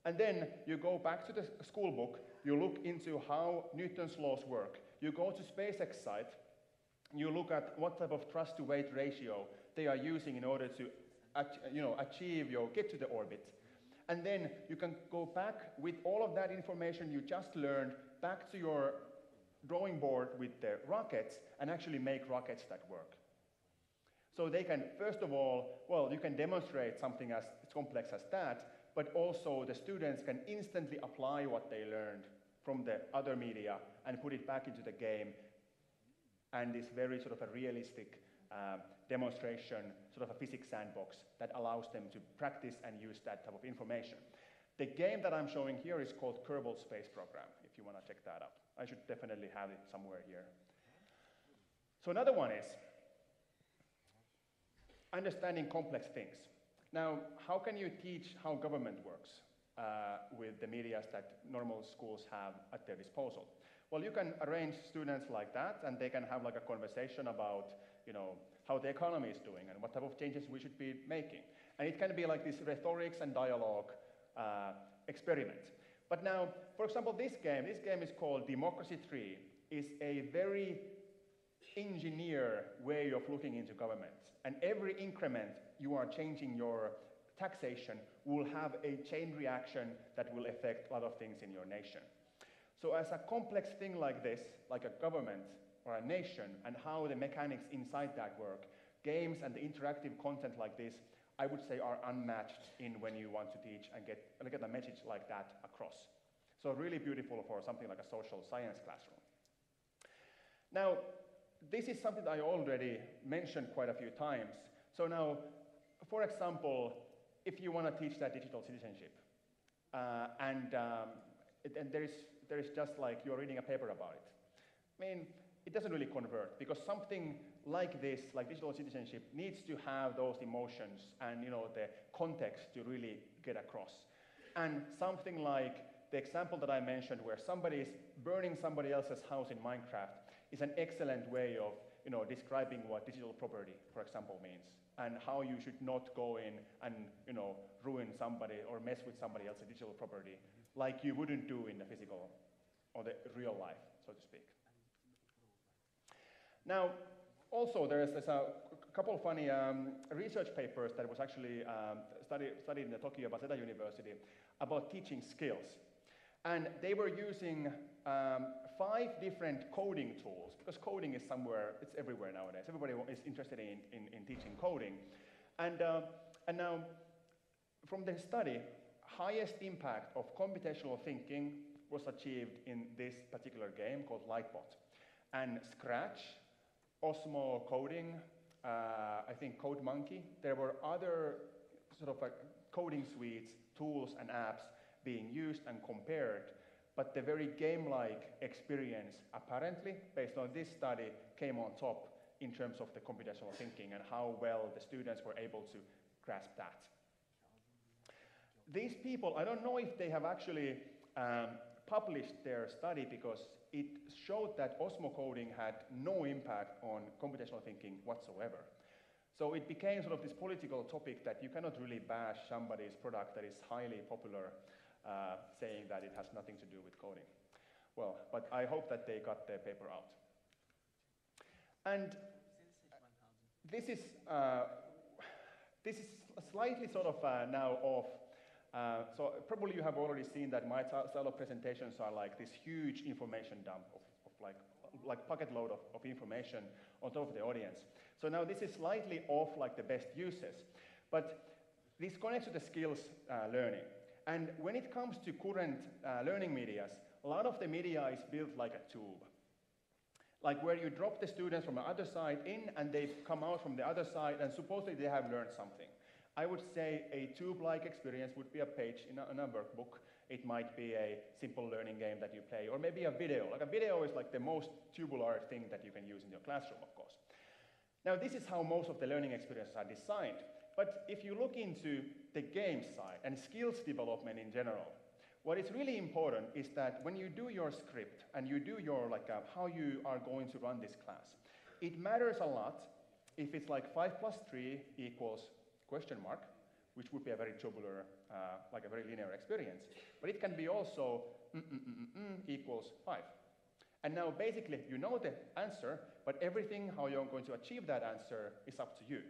and then you go back to the school book, you look into how Newton's laws work, you go to SpaceX site, you look at what type of thrust to weight ratio they are using in order to get to the orbit. And then you can go back with all of that information you just learned back to your drawing board with the rockets and actually make rockets that work. So they can, first of all, you can demonstrate something as complex as that, but also the students can instantly apply what they learned from the other media and put it back into the game, and this very sort of a realistic demonstration, sort of a physics sandbox that allows them to practice and use that type of information. The game that I'm showing here is called Kerbal Space Program, if you want to check that out. I should definitely have it somewhere here. So another one is understanding complex things. Now, how can you teach how government works with the media that normal schools have at their disposal? Well, you can arrange students like that, and they can have like a conversation about, how the economy is doing and what type of changes we should be making. And it can be like this rhetorics and dialogue experiment. But now, for example, this game is called Democracy 3, is a very engineer way of looking into government. And every increment you are changing your taxation will have a chain reaction that will affect a lot of things in your nation. So as a complex thing like this, like a government or a nation, and how the mechanics inside that work, games and the interactive content like this, I would say are unmatched in when you want to teach and get a message like that across. So really beautiful for something like a social science classroom. Now, this is something that I already mentioned quite a few times. So now, for example, if you want to teach that digital citizenship, and there is just like you're reading a paper about it. I mean, it doesn't really convert, because something like this, like digital citizenship, needs to have those emotions and the context to really get across. And something like the example that I mentioned, where somebody is burning somebody else's house in Minecraft, is an excellent way of describing what digital property, for example, means, and how you should not go in and ruin somebody or mess with somebody else's digital property, like you wouldn't do in the physical or the real life, so to speak. Now, also there's a couple of funny research papers that was actually studied in the Tokyo Waseda University about teaching skills. And they were using 5 different coding tools, because coding is it's everywhere nowadays. Everybody is interested in teaching coding. And now, from the study, highest impact of computational thinking was achieved in this particular game called Lightbot. And Scratch, Osmo Coding, I think CodeMonkey, there were other sort of coding suites, tools and apps being used and compared, but the very game-like experience apparently, based on this study, came on top in terms of the computational thinking and how well the students were able to grasp that. These people, I don't know if they have actually published their study, because it showed that Osmo coding had no impact on computational thinking whatsoever. So it became sort of this political topic that you cannot really bash somebody's product that is highly popular, saying that it has nothing to do with coding. Well, but I hope that they got their paper out. And this is slightly sort of now off. So probably you have already seen that my style of presentations are like this huge information dump of like bucket load of information on top of the audience. So now this is slightly off like the best uses, but this connects to the skills learning. And when it comes to current learning medias, a lot of the media is built like a tube. Like where you drop the students from the other side in and they come out from the other side and supposedly they have learned something. I would say a tube-like experience would be a page in a workbook. It might be a simple learning game that you play, or maybe a video. Like a video is like the most tubular thing that you can use in your classroom, of course. Now, this is how most of the learning experiences are designed. But if you look into the game side and skills development in general, what is really important is that when you do your script and you do your how you are going to run this class, it matters a lot if it's like 5 plus 3 equals question mark, which would be a very tubular, like a very linear experience. But it can be also equals 5. And now basically you know the answer, but everything how you're going to achieve that answer is up to you.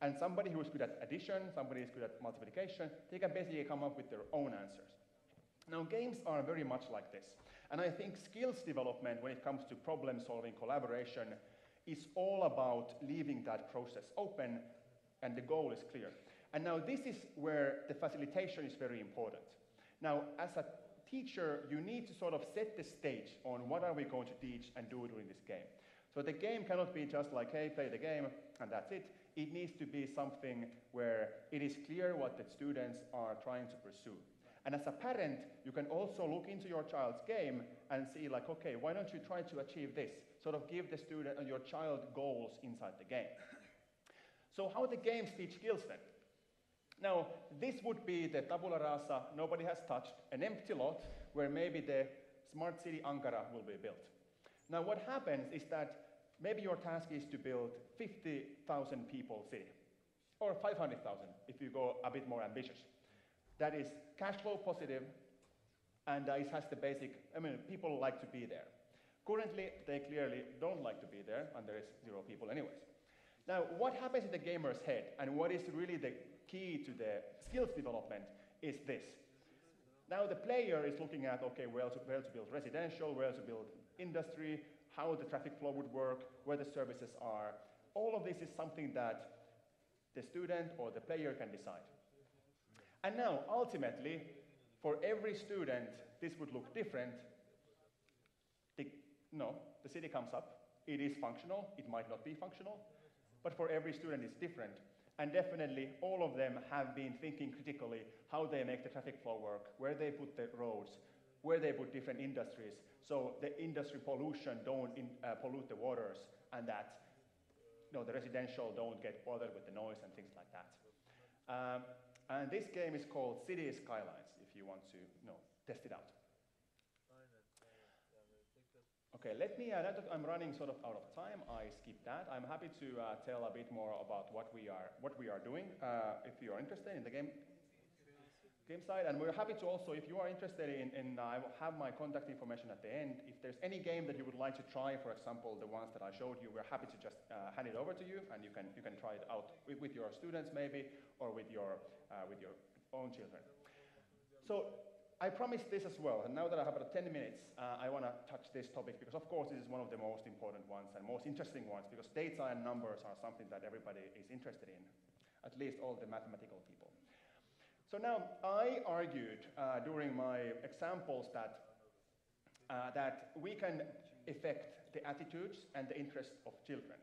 And somebody who is good at addition, somebody who is good at multiplication, they can basically come up with their own answers. Now games are very much like this. And I think skills development when it comes to problem solving, collaboration, is all about leaving that process open, and the goal is clear. And now this is where the facilitation is very important. Now, as a teacher, you need to sort of set the stage on what are we going to teach and do during this game. So the game cannot be just like, hey, play the game, and that's it. It needs to be something where it is clear what the students are trying to pursue. And as a parent, you can also look into your child's game and see like, okay, why don't you try to achieve this? Sort of give the student and your child goals inside the game. So how the games teach skills then? Now, this would be the tabula rasa, nobody has touched, an empty lot where maybe the smart city Ankara will be built. Now, what happens is that maybe your task is to build 50,000 people city, or 500,000 if you go a bit more ambitious. That is cash flow positive, and it has the basic, people like to be there. Currently, they clearly don't like to be there, and there is 0 people anyways. Now, what happens in the gamer's head, and what is really the key to the skills development, is this. Now, the player is looking at, okay, where to build residential, where to build industry, how the traffic flow would work, where the services are. All of this is something that the student or the player can decide. And now, ultimately, for every student, this would look different. The city comes up, it is functional, it might not be functional, but for every student it's different. And definitely all of them have been thinking critically how they make the traffic flow work, where they put the roads, where they put different industries, so the industry pollution don't pollute the waters, and that the residential don't get bothered with the noise and things like that. And this game is called City Skylines, if you want to test it out. Okay, let me, I'm running sort of out of time, I skip that. I'm happy to tell a bit more about what we are doing, if you are interested in the game side. And we're happy to also, if you are interested in I will have my contact information at the end. If there's any game that you would like to try, for example, the ones that I showed you, we're happy to just hand it over to you, and you can try it out with your students maybe, or with your own children. So, I promised this as well, and now that I have about 10 minutes, I want to touch this topic because, of course, this is one of the most important ones and most interesting ones because data and numbers are something that everybody is interested in, at least all the mathematical people. So now, I argued during my examples that we can affect the attitudes and the interests of children.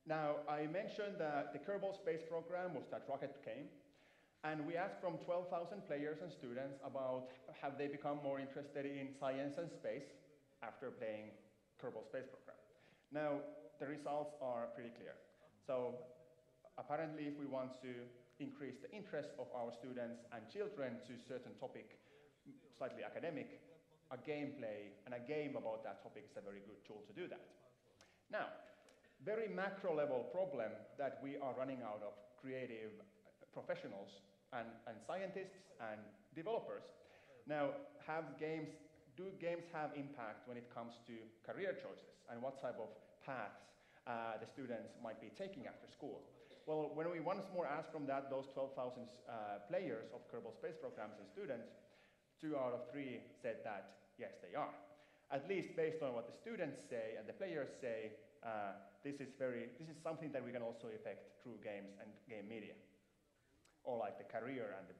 Now, I mentioned that the Kerbal Space Program was that rocket came. And we asked from 12,000 players and students about have they become more interested in science and space after playing Kerbal Space Program. Now, the results are pretty clear. So, apparently, if we want to increase the interest of our students and children to a certain topic, slightly academic, a gameplay and a game about that topic is a very good tool to do that. Now, very macro level problem that we are running out of creative professionals and scientists and developers. Now, do games have impact when it comes to career choices and what type of paths the students might be taking after school? Well, when we once more asked from those 12,000 players of Kerbal Space Programs and students, 2 out of 3 said that yes, they are. At least based on what the students say and the players say, this is something that we can also affect through games and game media. Or like the career and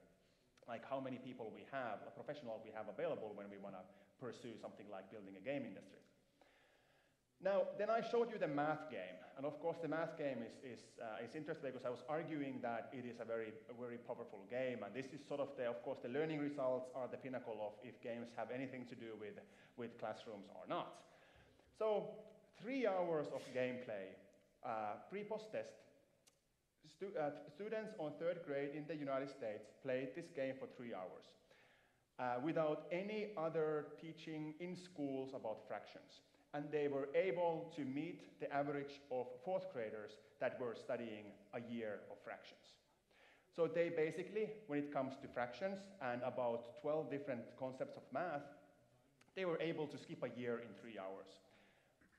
like how many people we have, a professional we have available when we want to pursue something like building a game industry. Now, then I showed you the math game, and of course the math game is interesting because I was arguing that it is a very powerful game, and this is sort of of course the learning results are the pinnacle of if games have anything to do with classrooms or not. So 3 hours of gameplay, pre-post test. Students on 3rd grade in the United States played this game for 3 hours without any other teaching in schools about fractions. And they were able to meet the average of 4th graders that were studying a year of fractions. So they basically, when it comes to fractions and about 12 different concepts of math, they were able to skip a year in 3 hours.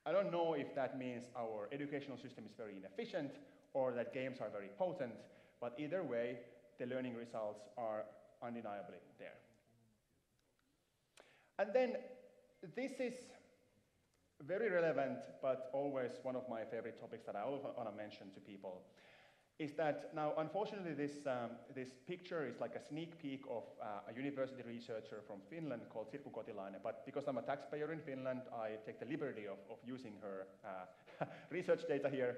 I don't know if that means our educational system is very inefficient or that games are very potent, but either way, the learning results are undeniably there. And then, this is very relevant, but always one of my favorite topics that I always want to mention to people, is that now, unfortunately, this picture is like a sneak peek of a university researcher from Finland called Sirkku Kotilainen, but because I'm a taxpayer in Finland, I take the liberty of using her research data here.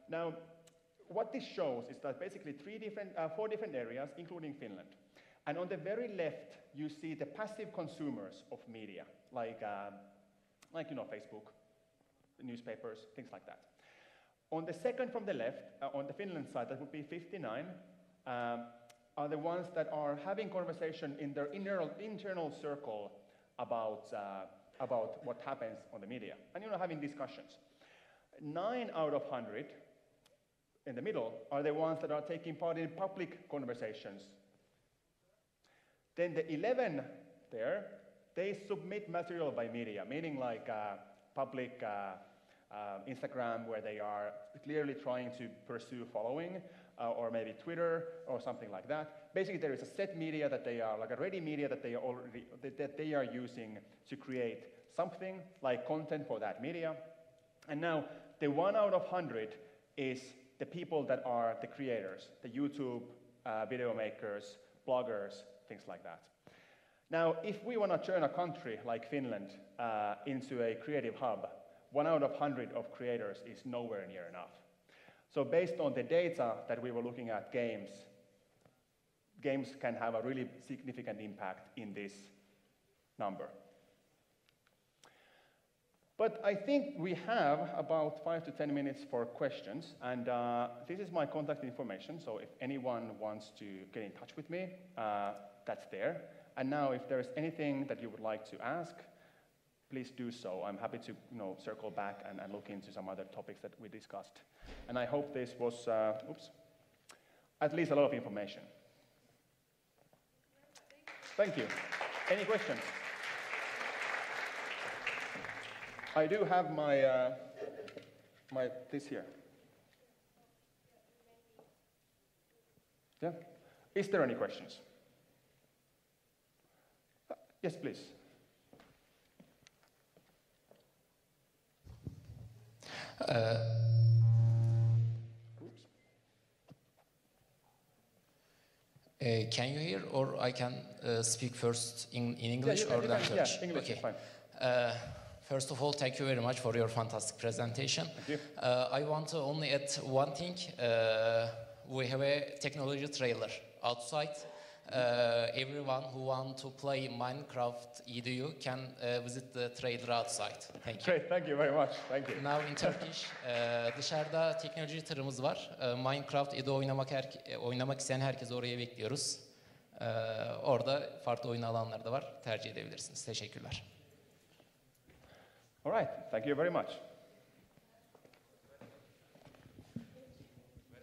Now, what this shows is that basically 4 different areas, including Finland. And on the very left, you see the passive consumers of media, like Facebook, newspapers, things like that. On the second from the left, on the Finland side, that would be 59, are the ones that are having conversation in their internal circle about what happens on the media, and having discussions. 9 out of 100 in the middle are the ones that are taking part in public conversations. Then the 11 there they submit material by media, meaning like public Instagram, where they are clearly trying to pursue following, or maybe Twitter or something like that. Basically, there is a set media that they are, like a ready media that they are using to create something like content for that media. And now the 1 out of 100 is the people that are the creators, the YouTube video makers, bloggers, things like that. Now, if we want to turn a country like Finland into a creative hub, 1 out of 100 of creators is nowhere near enough. So based on the data that we were looking at games can have a really significant impact in this number. But I think we have about 5 to 10 minutes for questions, and this is my contact information, so if anyone wants to get in touch with me, that's there. And now if there's anything that you would like to ask, please do so. I'm happy to circle back and look into some other topics that we discussed. And I hope this was, at least a lot of information. Thank you. Any questions? I do have this here. Yeah? Is there any questions? Yes, please. Oops. Can you hear, or I can speak first in English or then Turkish? Yeah, English is fine. First of all, thank you very much for your fantastic presentation. Thank you. I want to only add one thing. We have a technology trailer outside. Everyone who wants to play Minecraft EDU can visit the trailer outside. Thank you. Great, thank you very much. Thank you. Now in Turkish, dışarıda teknoloji tırımız var. Minecraft EDU oynamak isteyen herkesi oraya bekliyoruz. Orada farklı oyun alanları da var. Tercih edebilirsiniz. Teşekkürler. All right, thank you very much.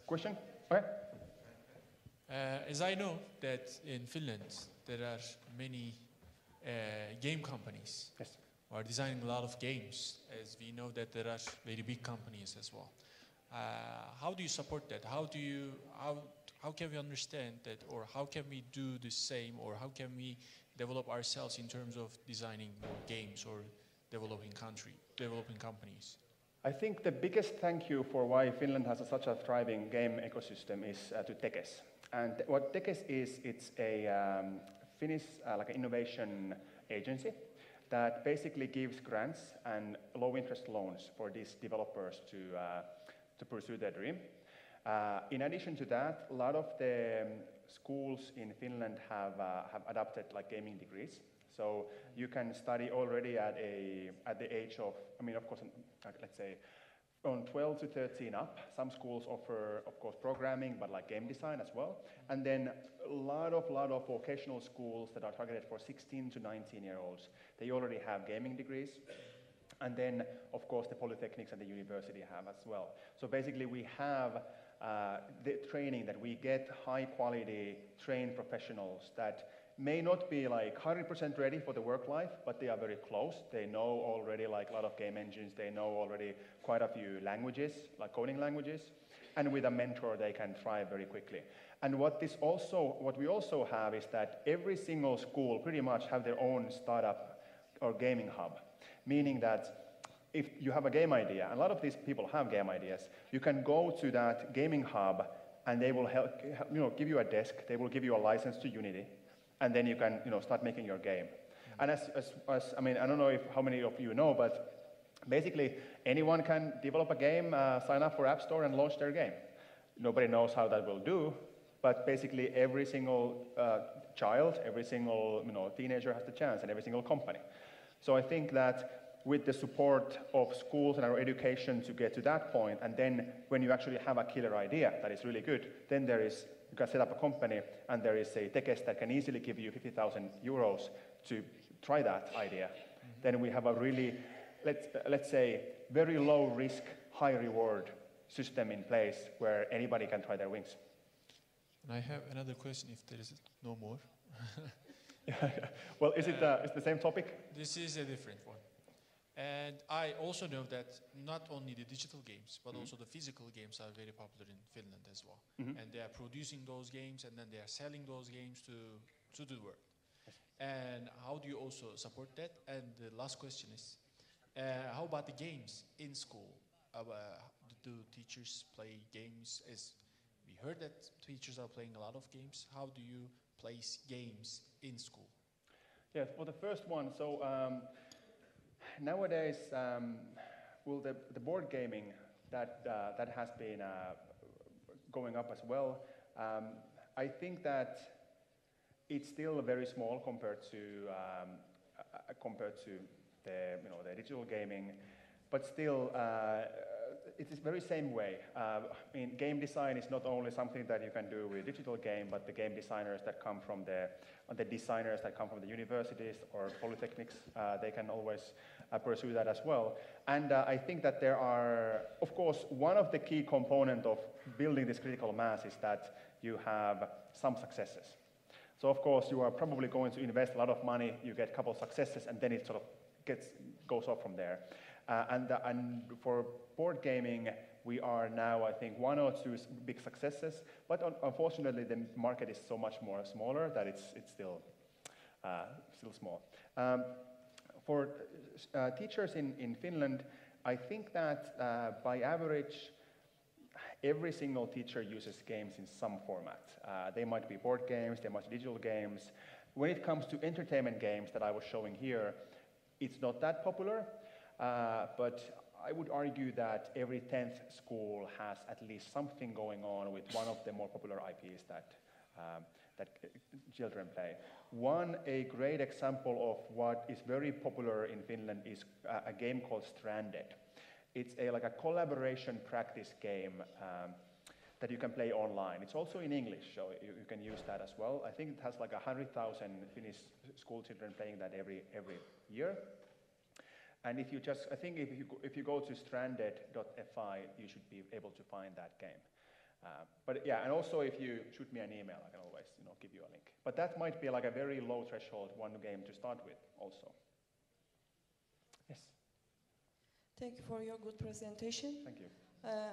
Question? Okay. As I know that in Finland there are many game companies who are designing a lot of games, as we know that there are very big companies as well. How do you support that? How can we understand that, or how can we do the same, or how can we develop ourselves in terms of designing more games or developing companies? I think the biggest thank you for why Finland has such a thriving game ecosystem is to Tekes. And what Tekes is, it's a Finnish like an innovation agency that basically gives grants and low-interest loans for these developers to pursue their dream. In addition to that, a lot of the schools in Finland have adopted like gaming degrees. So you can study already at the age of, of course, let's say, from 12 to 13 up. Some schools offer, of course, programming, but like game design as well. And then a lot of vocational schools that are targeted for 16 to 19-year-olds. They already have gaming degrees. And then, of course, the polytechnics and the university have as well. So basically, we have the training that we get high-quality trained professionals that may not be like 100% ready for the work life, but they are very close. They know already like a lot of game engines. They know already quite a few languages, like coding languages. And with a mentor, they can thrive very quickly. And what we also have is that every single school pretty much have their own startup or gaming hub, meaning that if you have a game idea, and a lot of these people have game ideas, you can go to that gaming hub and they will give you a desk, they will give you a license to Unity, and then you can start making your game. And as I don't know how many of you know, but basically anyone can develop a game, sign up for App Store and launch their game. Nobody knows how that will do, but basically every single child, every single teenager has the chance, and every single company. So I think that with the support of schools and our education to get to that point, and then when you actually have a killer idea that is really good, then you can set up a company, and there is a Tekes that can easily give you 50,000 euros to try that idea. Mm-hmm. Then we have a really, let's say, very low risk, high reward system in place where anybody can try their wings. And I have another question, if there is no more. Well, is it the same topic? This is a different one. And I also know that not only the digital games, but also the physical games are very popular in Finland as well. And they are producing those games and then they are selling those games to the world. And how do you also support that? And the last question is, how about the games in school? Do teachers play games? As we heard that teachers are playing a lot of games. How do you place games in school? Yeah, for the first one, so nowadays, well, the board gaming that has been going up as well. I think that it's still very small compared to the digital gaming, but still it is very same way. I mean, game design is not only something that you can do with digital game, but the game designers that come from the designers that come from the universities or polytechnics, they can always pursue that as well. And I think that there are, of course, one of the key components of building this critical mass is that you have some successes. So of course you are probably going to invest a lot of money, you get a couple of successes, and then it sort of goes off from there. And for board gaming, we are now, I think, 1 or 2 big successes, but unfortunately the market is so much more smaller that it's still small. For teachers in Finland, I think that by average, every single teacher uses games in some format. They might be board games, they might be digital games. When it comes to entertainment games that I was showing here, it's not that popular, but I would argue that every 10th school has at least something going on with one of the more popular IPs that children play. A great example of what is very popular in Finland is a game called Stranded. It's like a collaboration practice game that you can play online. It's also in English, so you can use that as well. I think it has like 100,000 Finnish school children playing that every year. And if you go to stranded.fi, you should be able to find that game. But yeah, and also if you shoot me an email, I can always give you a link. But that might be like a very low threshold one game to start with also. Yes. Thank you for your good presentation. Thank you.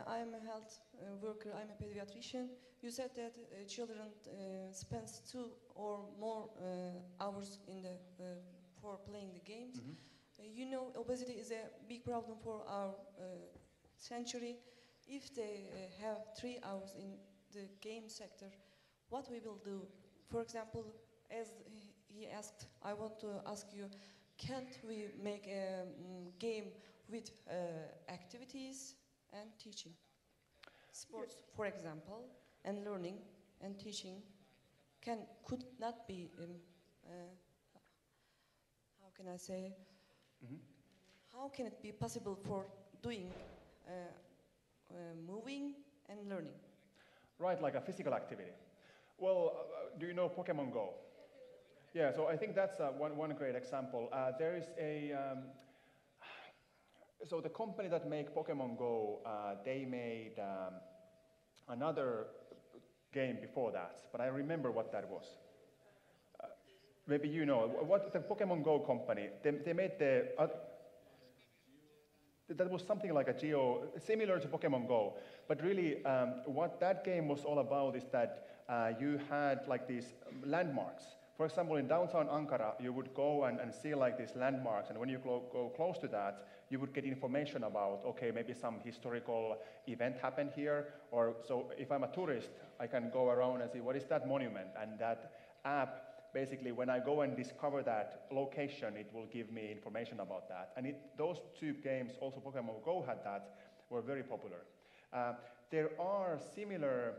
I'm a health worker, I'm a pediatrician. You said that children spend 2 or more hours for playing the games. You know, obesity is a big problem for our century. If they have 3 hours in the game sector, what we will do? For example, as he asked, I want to ask you, can't we make a game with activities and teaching? Sports, for example, and learning and teaching could not be, how can I say, how can it be possible for doing moving and learning? Right, like a physical activity. Well, do you know Pokemon Go? Yeah, so I think that's one great example. There is so the company that make Pokemon Go, they made another game before that, but I remember what that was. Maybe you know, what the Pokemon Go company, they made that was something like similar to Pokemon Go, but really what that game was all about is that you had like these landmarks. For example, in downtown Ankara, you would go and see like these landmarks, and when you go close to that, you would get information about, okay, maybe some historical event happened here, or so if I'm a tourist, I can go around and see what is that monument, and that app, basically, when I go and discover that location, it will give me information about that. And those 2 games, also Pokemon Go had that, were very popular. There are similar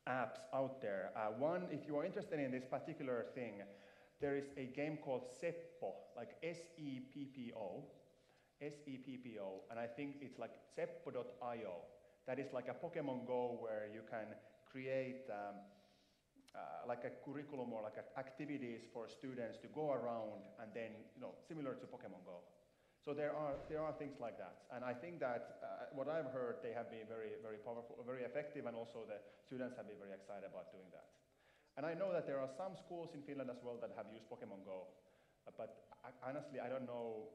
apps out there. One, if you are interested in this particular thing, there is a game called Seppo, like S-E-P-P-O, and I think it's like seppo.io. That is like a Pokemon Go where you can create like a curriculum or like activities for students to go around and then, similar to Pokemon Go. So there are things like that, and I think that what I've heard, they have been very, very powerful, very effective, and also the students have been very excited about doing that. And I know that there are some schools in Finland as well that have used Pokemon Go, but honestly, I don't know,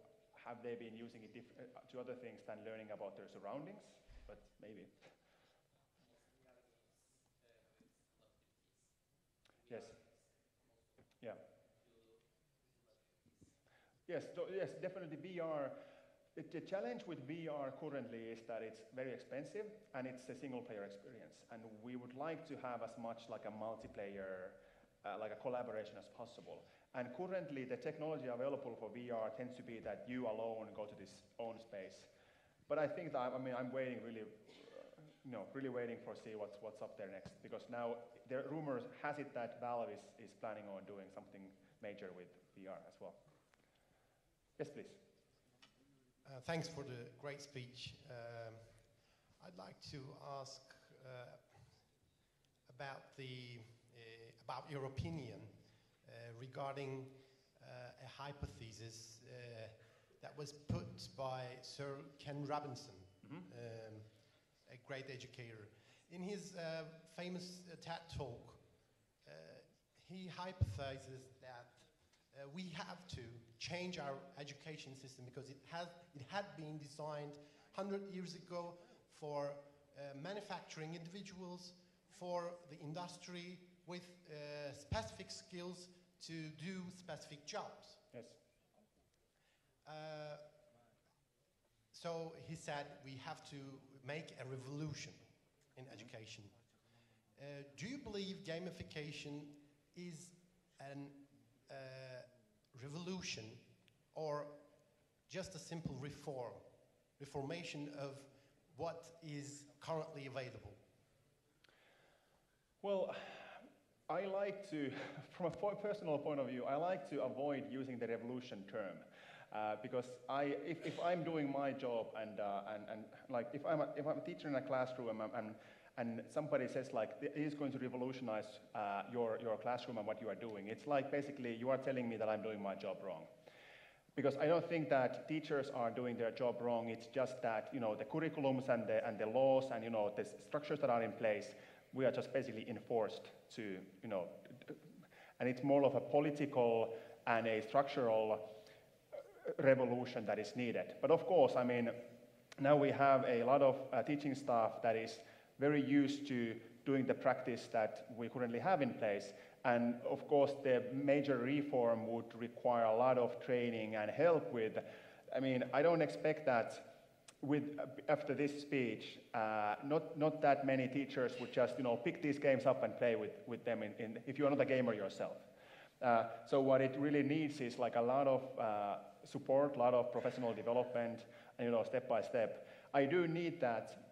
have they been using it to other things than learning about their surroundings, but maybe. Yes. Yeah. Yes, so yes, definitely VR. The challenge with VR currently is that it's very expensive and it's a single player experience. And we would like to have as much like a multiplayer, like a collaboration as possible. And currently the technology available for VR tends to be that you alone go to this own space. But I think that, I'm waiting really, really waiting for see what's up there next. Because now the rumors has it that Valve is planning on doing something major with VR as well. Yes, please. Thanks for the great speech. I'd like to ask about your opinion regarding a hypothesis that was put by Sir Ken Robinson, a great educator. In his famous TED talk, he hypothesizes that we have to change our education system because it had been designed 100 years ago for manufacturing individuals, for the industry with specific skills to do specific jobs. Yes. So he said we have to make a revolution in education. Do you believe gamification is an revolution or just a simple reformation of what is currently available? Well, I like to, from a personal point of view, I like to avoid using the revolution term. Because if I'm doing my job and like if I'm a teacher in a classroom and somebody says like he's going to revolutionize your classroom and what you are doing, it's like basically you are telling me that I'm doing my job wrong. Because I don't think that teachers are doing their job wrong. It's just that the curriculums and the laws and the structures that are in place, we are just basically enforced to and it's more of a political and a structural revolution that is needed. But of course, now we have a lot of teaching staff that is very used to doing the practice that we currently have in place. And of course, the major reform would require a lot of training and help with. I don't expect that after this speech, not that many teachers would just pick these games up and play with them if you're not a gamer yourself. So what it really needs is like a lot of support, a lot of professional development, and step by step. I do need that.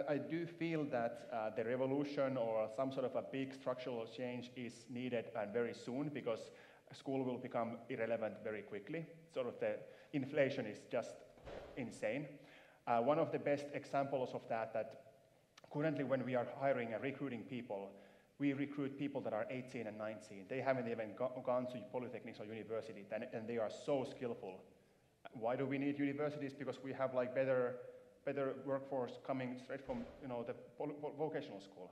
I do feel that the revolution or some sort of a big structural change is needed and very soon because school will become irrelevant very quickly. Sort of the inflation is just insane. One of the best examples of that currently when we are hiring and recruiting people, we recruit people that are 18 and 19. They haven't even gone to polytechnics or university, and they are so skillful. Why do we need universities? Because we have like better workforce coming straight from the vocational school.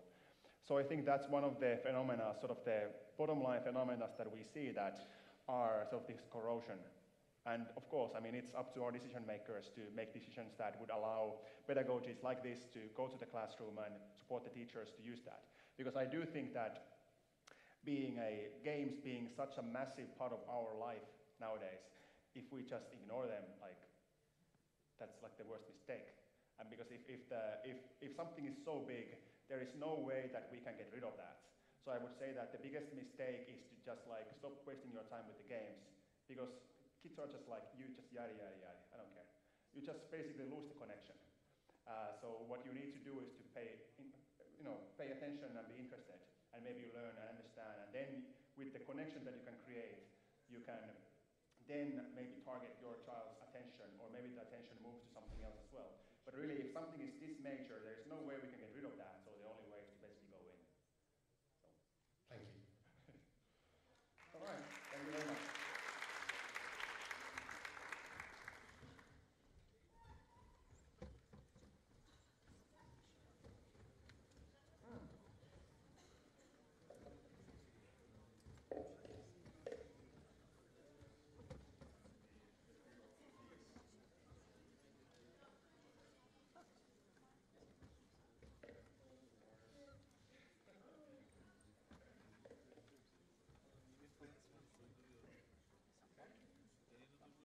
So I think that's one of the phenomena, sort of the bottom line phenomena that we see that are sort of this corrosion. And of course, it's up to our decision makers to make decisions that would allow pedagogies like this to go to the classroom and support the teachers to use that. Because I do think that games being such a massive part of our life nowadays, if we just ignore them, that's like the worst mistake. And because if something is so big, there is no way that we can get rid of that. So I would say that the biggest mistake is to just stop wasting your time with the games, because kids are just like, you just yada, yada, yada, I don't care. You just basically lose the connection. So what you need to do is to pay attention and be interested, and maybe you learn and understand, and then with the connection that you can create, you can then maybe target your child's attention, or maybe the attention moves to something else as well. But really, if something is this major,